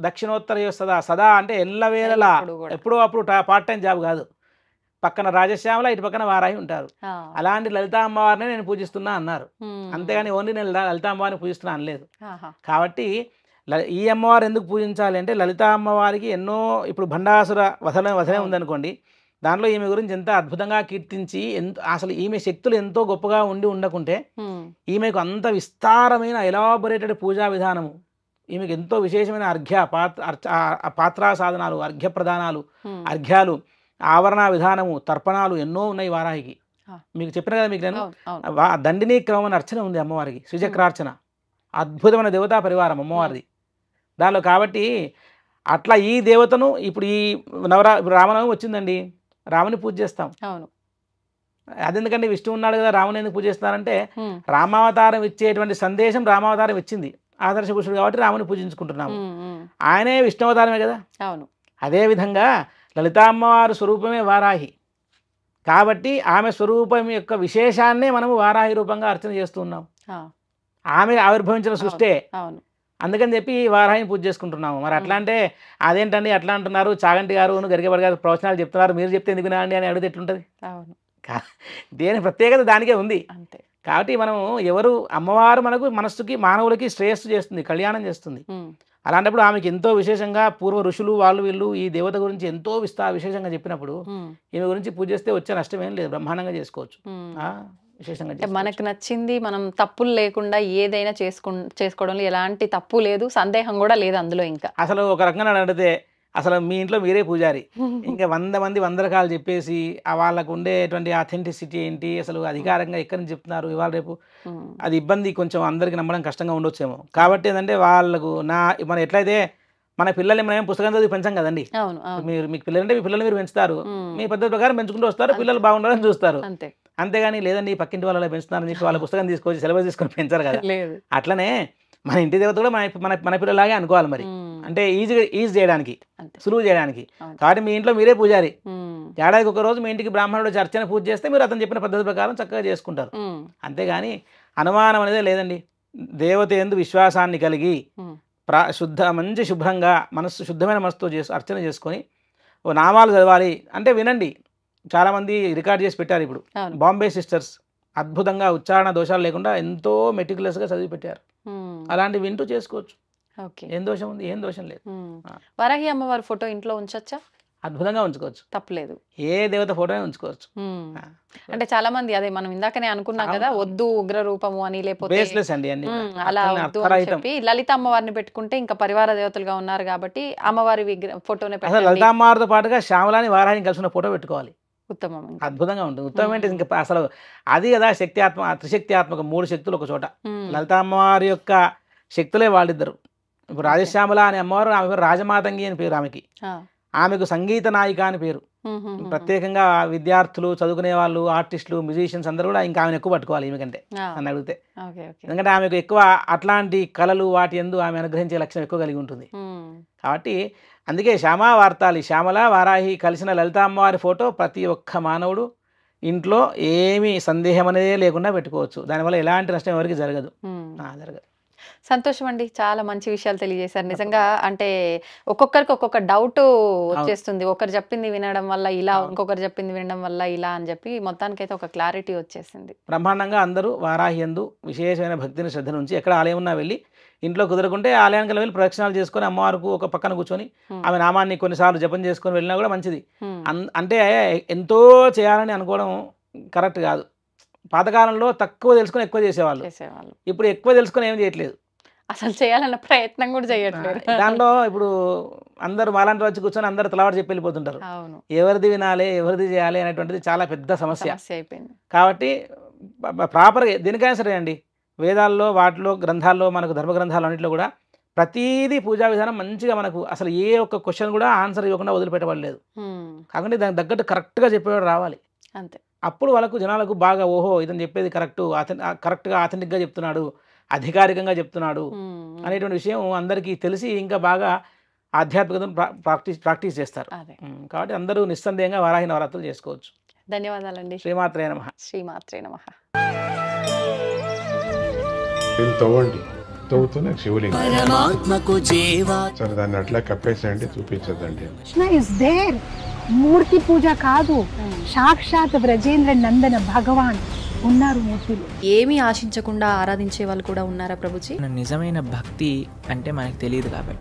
దక్షిణోత్తర యోస్తదా. సదా అంటే ఎల్లవేళలా, ఎప్పుడో అప్పుడు పార్ట్ టైం జాబ్ కాదు. పక్కన రాజశ్యామల, ఇటు పక్కన వారాహి ఉంటారు. అలాంటి లలిత అమ్మవారిని నేను పూజిస్తున్నా అన్నారు. అంతేగాని ఓన్లీ నేను లలిత అమ్మవారిని పూజిస్తున్నా అనలేదు. కాబట్టి ఈ అమ్మవారు ఎందుకు పూజించాలి అంటే లలిత అమ్మవారికి ఎన్నో, ఇప్పుడు భండాసుర వధనే ఉందనుకోండి, దాంట్లో ఈమె గురించి ఎంత అద్భుతంగా కీర్తించి అసలు ఈమె శక్తులు ఎంతో గొప్పగా ఉండకుంటే ఈమెకు అంత విస్తారమైన ఎలాబొరేటెడ్ పూజా విధానము, ఈమెకు ఎంతో విశేషమైన పాత్రా సాధనాలు, అర్ఘ్య ప్రదానాలు, అర్ఘ్యాలు, ఆవరణ విధానము, తర్పణాలు ఎన్నో ఉన్నాయి వారాహికి. మీకు చెప్పిన కదా మీకు నేను, దండిని క్రమమైన అర్చన ఉంది అమ్మవారికి, శ్రీచక్రార్చన. అద్భుతమైన దేవతా పరివారం అమ్మవారిది దానిలో. కాబట్టి అట్లా ఈ దేవతను ఇప్పుడు ఇప్పుడు రామనవమి వచ్చిందండి, రాముని పూజ చేస్తాం. అదెందుకంటే విష్ణు ఉన్నాడు కదా, రాముని ఎందుకు పూజ చేస్తున్నారంటే రామావతారం ఇచ్చేటువంటి సందేశం రామావతారం ఇచ్చింది, ఆదర్శ పురుషుడు కాబట్టి రాముని పూజించుకుంటున్నాము. ఆయనే విష్ణు అవతారమే కదా. అదేవిధంగా లలితామ్మవారి స్వరూపమే వారాహి కాబట్టి ఆమె స్వరూపం యొక్క విశేషాన్నే మనము వారాహి రూపంగా అర్చన చేస్తున్నాం. ఆమె ఆవిర్భవించిన సృష్టే, అందుకని చెప్పి వారాహిని పూజ చేసుకుంటున్నాము. మరి అట్లా అంటే అదేంటండి అట్లా అంటున్నారు, చాగంటి గారు గరికబడి గారు ప్రవచనాలు చెప్తున్నారు, మీరు చెప్తే ఎందుకు అండి అని అడిగితే ఎట్లుంటుంది? దేని ప్రత్యేకత దానికే ఉంది. కాబట్టి మనము ఎవరు అమ్మవారు మనకు మనస్సుకి మానవులకి శ్రేయస్సు చేస్తుంది, కళ్యాణం చేస్తుంది. అలాంటప్పుడు ఆమెకి ఎంతో విశేషంగా పూర్వ ఋషులు వాళ్ళు వీళ్ళు ఈ దేవత గురించి ఎంతో విశేషంగా చెప్పినప్పుడు ఈమె గురించి పూజ చేస్తే వచ్చే నష్టం ఏం లేదు, బ్రహ్మాండంగా చేసుకోవచ్చు. విశేషంగా మనకు నచ్చింది మనం తప్పులు లేకుండా ఏదైనా చేసుకోవడంలో ఎలాంటి తప్పు లేదు, సందేహం కూడా లేదు అందులో. ఇంకా అసలు ఒక రకంగా అడిగితే అసలు మీ ఇంట్లో మీరే పూజారి, ఇంకా 100 మంది 100 రకాలు చెప్పేసి వాళ్ళకు ఉండేటువంటి అథెంటిసిటీ ఏంటి, అసలు అధికారంగా ఎక్కడి నుంచి చెప్తున్నారు ఇవాళ రేపు, అది ఇబ్బంది, కొంచెం అందరికి నమ్మడం కష్టంగా ఉండొచ్చేమో. కాబట్టి ఏంటంటే వాళ్ళకు మనం ఎట్లయితే మన పిల్లల్ని మనం పుస్తకం చదివి పెంచాం కదండి, మీకు పిల్లలు అంటే మీ పిల్లలు మీరు పెంచుతారు, మీ పద్ధతి ప్రకారం పెంచుకుంటూ వస్తారు, పిల్లలు బాగుండాలని చూస్తారు. అంతేగాని లేదండి పక్కింటి వాళ్ళ పెంచుతున్నారని చెప్పి వాళ్ళ పుస్తకం తీసుకొచ్చి సిలబస్ తీసుకొని పెంచారు కదా. అట్లనే మన ఇంటి దేవత కూడా మన పిల్లలాగే అనుకోవాలి. మరి అంటే ఈజీ చేయడానికి, సులువు చేయడానికి. కాబట్టి మీ ఇంట్లో మీరే పూజారి, ఏడాదికి ఒక రోజు మీ ఇంటికి బ్రాహ్మణుడు అర్చన పూజ చేస్తే మీరు అతను చెప్పిన పద్ధతి ప్రకారం చక్కగా చేసుకుంటారు. అంతేగాని అనుమానం అనేదే లేదండి. దేవత యందు విశ్వాసాన్ని కలిగి మంచి శుభ్రంగా శుద్ధమైన మనసుతో అర్చన చేసుకొని ఓ నామాలు చదవాలి అంటే వినండి. చాలామంది రికార్డ్ చేసి పెట్టారు. ఇప్పుడు బాంబే సిస్టర్స్ అద్భుతంగా ఉచ్చారణ దోషాలు లేకుండా ఎంతో మెటిక్యులస్గా చదివి పెట్టారు. అలాంటివి వింటూ చేసుకోవచ్చు. ఏం దోషం ఉంది? ఏం దోషం లేదు. వారాహి అమ్మవారి ఫోటో ఇంట్లో ఉంచొచ్చా? అద్భుతంగా ఉంచుకోవచ్చు, తప్పలేదు. ఏ దేవత ఫోటో ఉంచుకోవచ్చు. అంటే చాలా మంది అదే మనం ఇందాకనే అనుకున్నాం కదా, వద్దు ఉగ్ర రూపము అని, లేకపోతే అలా వద్దు అని చెప్పి లలిత అమ్మవారిని పెట్టుకుంటే ఇంకా పరివార దేవతలుగా ఉన్నారు కాబట్టి అమ్మవారి ఫోటోనే పెట్టాలి. లలిత అమ్మవారితో పాటుగా శ్యామలాని వారాహిని కలిసిన ఫోటో పెట్టుకోవాలి, ఉత్తమం, అద్భుతంగా ఉంటుంది. ఉత్తమం అంటే ఇంకా అసలు అది కదా త్రిశక్త్యాత్మక 3 శక్తులు ఒక చోట. లలిత అమ్మవారి యొక్క శక్తులే వాళ్ళిద్దరు. ఇప్పుడు రాజశ్యామల అనే అమ్మవారు, ఆమె పేరు రాజమాతంగి అని పేరు ఆమెకి. ఆమెకు సంగీత నాయిక అని పేరు. ప్రత్యేకంగా విద్యార్థులు, చదువుకునే వాళ్ళు, ఆర్టిస్టులు, మ్యూజిషియన్స్ అందరూ కూడా ఇంకా ఆమెను ఎక్కువ పట్టుకోవాలి ఈమెకంటే అని అడిగితే. ఎందుకంటే ఆమెకు ఎక్కువ అట్లాంటి కళలు వాటి యందు ఆమె అనుగ్రహించే లక్ష్యం ఎక్కువ కలిగి ఉంటుంది. కాబట్టి అందుకే శ్యామ వార్తాలి, శ్యామల వారాహి కలిసిన లలిత అమ్మవారి ఫోటో ప్రతి ఒక్క మానవుడు ఇంట్లో ఏమీ సందేహం అనేదే లేకుండా పెట్టుకోవచ్చు. దానివల్ల ఎలాంటి నష్టం ఎవరికి జరగదు. సంతోషం అండి, చాలా మంచి విషయాలు తెలియజేశారు. నిజంగా అంటే ఒక్కొక్కరికి ఒక్కొక్క డౌట్ వచ్చేస్తుంది. ఒకరు చెప్పింది వినడం వల్ల ఇలా, ఇంకొకరు చెప్పింది వినడం వల్ల ఇలా అని చెప్పి మొత్తానికైతే ఒక క్లారిటీ వచ్చేసింది. బ్రహ్మాండంగా అందరూ వారాహి యందు విశేషమైన భక్తిని శ్రద్ధ నుంచి ఎక్కడ ఆలయం ఉన్నా వెళ్ళి, ఇంట్లో కుదరకుంటే ఆలయానికి వెళ్ళి ప్రదక్షిణాలు చేసుకొని అమ్మవారికి ఒక పక్కన కూర్చొని ఆమె నామాన్ని కొన్నిసార్లు జపం చేసుకొని వెళ్ళినా కూడా మంచిది. అంటే ఎంతో చేయాలని అనుకోవడం కరెక్ట్ కాదు. పాతకాలంలో తక్కువ తెలుసుకొని ఎక్కువ చేసేవాళ్ళు, ఇప్పుడు ఎక్కువ తెలుసుకొని ఏం చేయట్లేదు, అసలు చేయాలన్న ప్రయత్నం కూడా చేయట్లేదు. దాంట్లో ఇప్పుడు అందరూ మాలాంటి వచ్చి కూర్చొని అందరు తలవాటు చెప్పి వెళ్ళిపోతుంటారు. ఎవరిది వినాలి, ఎవరిది చేయాలి అనేటువంటిది చాలా పెద్ద సమస్య అయిపోయింది. కాబట్టి ప్రాపర్గా దేనికైనా సరే అండి, వేదాల్లో వాటిలో గ్రంథాల్లో మనకు ధర్మ గ్రంథాలు అన్నింటిలో కూడా ప్రతిదీ పూజా విధానం మంచిగా మనకు అసలు ఏ ఒక్క క్వశ్చన్ కూడా ఆన్సర్ ఇవ్వకుండా వదిలిపెట్టబడలేదు. కాకుండా దానికి తగ్గట్టు కరెక్ట్గా చెప్పేవాడు రావాలి. అంతే. అప్పుడు వాళ్ళకు జనాలకు బాగా ఓహో ఇతను చెప్పేది కరెక్ట్గా ఆథెంటిక్గా చెప్తున్నాడు, అధికారికంగా చెప్తున్నాడు అనేటువంటి విషయం అందరికీ తెలిసి ఇంకా బాగా ఆధ్యాత్మికతను ప్రాక్టీస్ చేస్తారు. కాబట్టి అందరూ నిస్సందేహంగా వారాహి నవరాత్రులు చేసుకోవచ్చు. ధన్యవాదాలండి. శ్రీమాత్రే నమః. శ్రీమాత్రే నమః. తవ్వుతూనే శివలింగం. సరే దాన్ని అట్లా కప్పేసేయండి, చూపించదండి. Krishna is there. మూర్తి పూజ కాదు, సాక్షాత్ బ్రజేంద్ర నందన భగవాన్ ఉన్నారు మూర్తిలో. ఏమీ ఆశించకుండా ఆరాధించే వాళ్ళు కూడా ఉన్నారా ప్రభుజీ? నిజమైన భక్తి అంటే మనకు తెలియదు కాబట్టి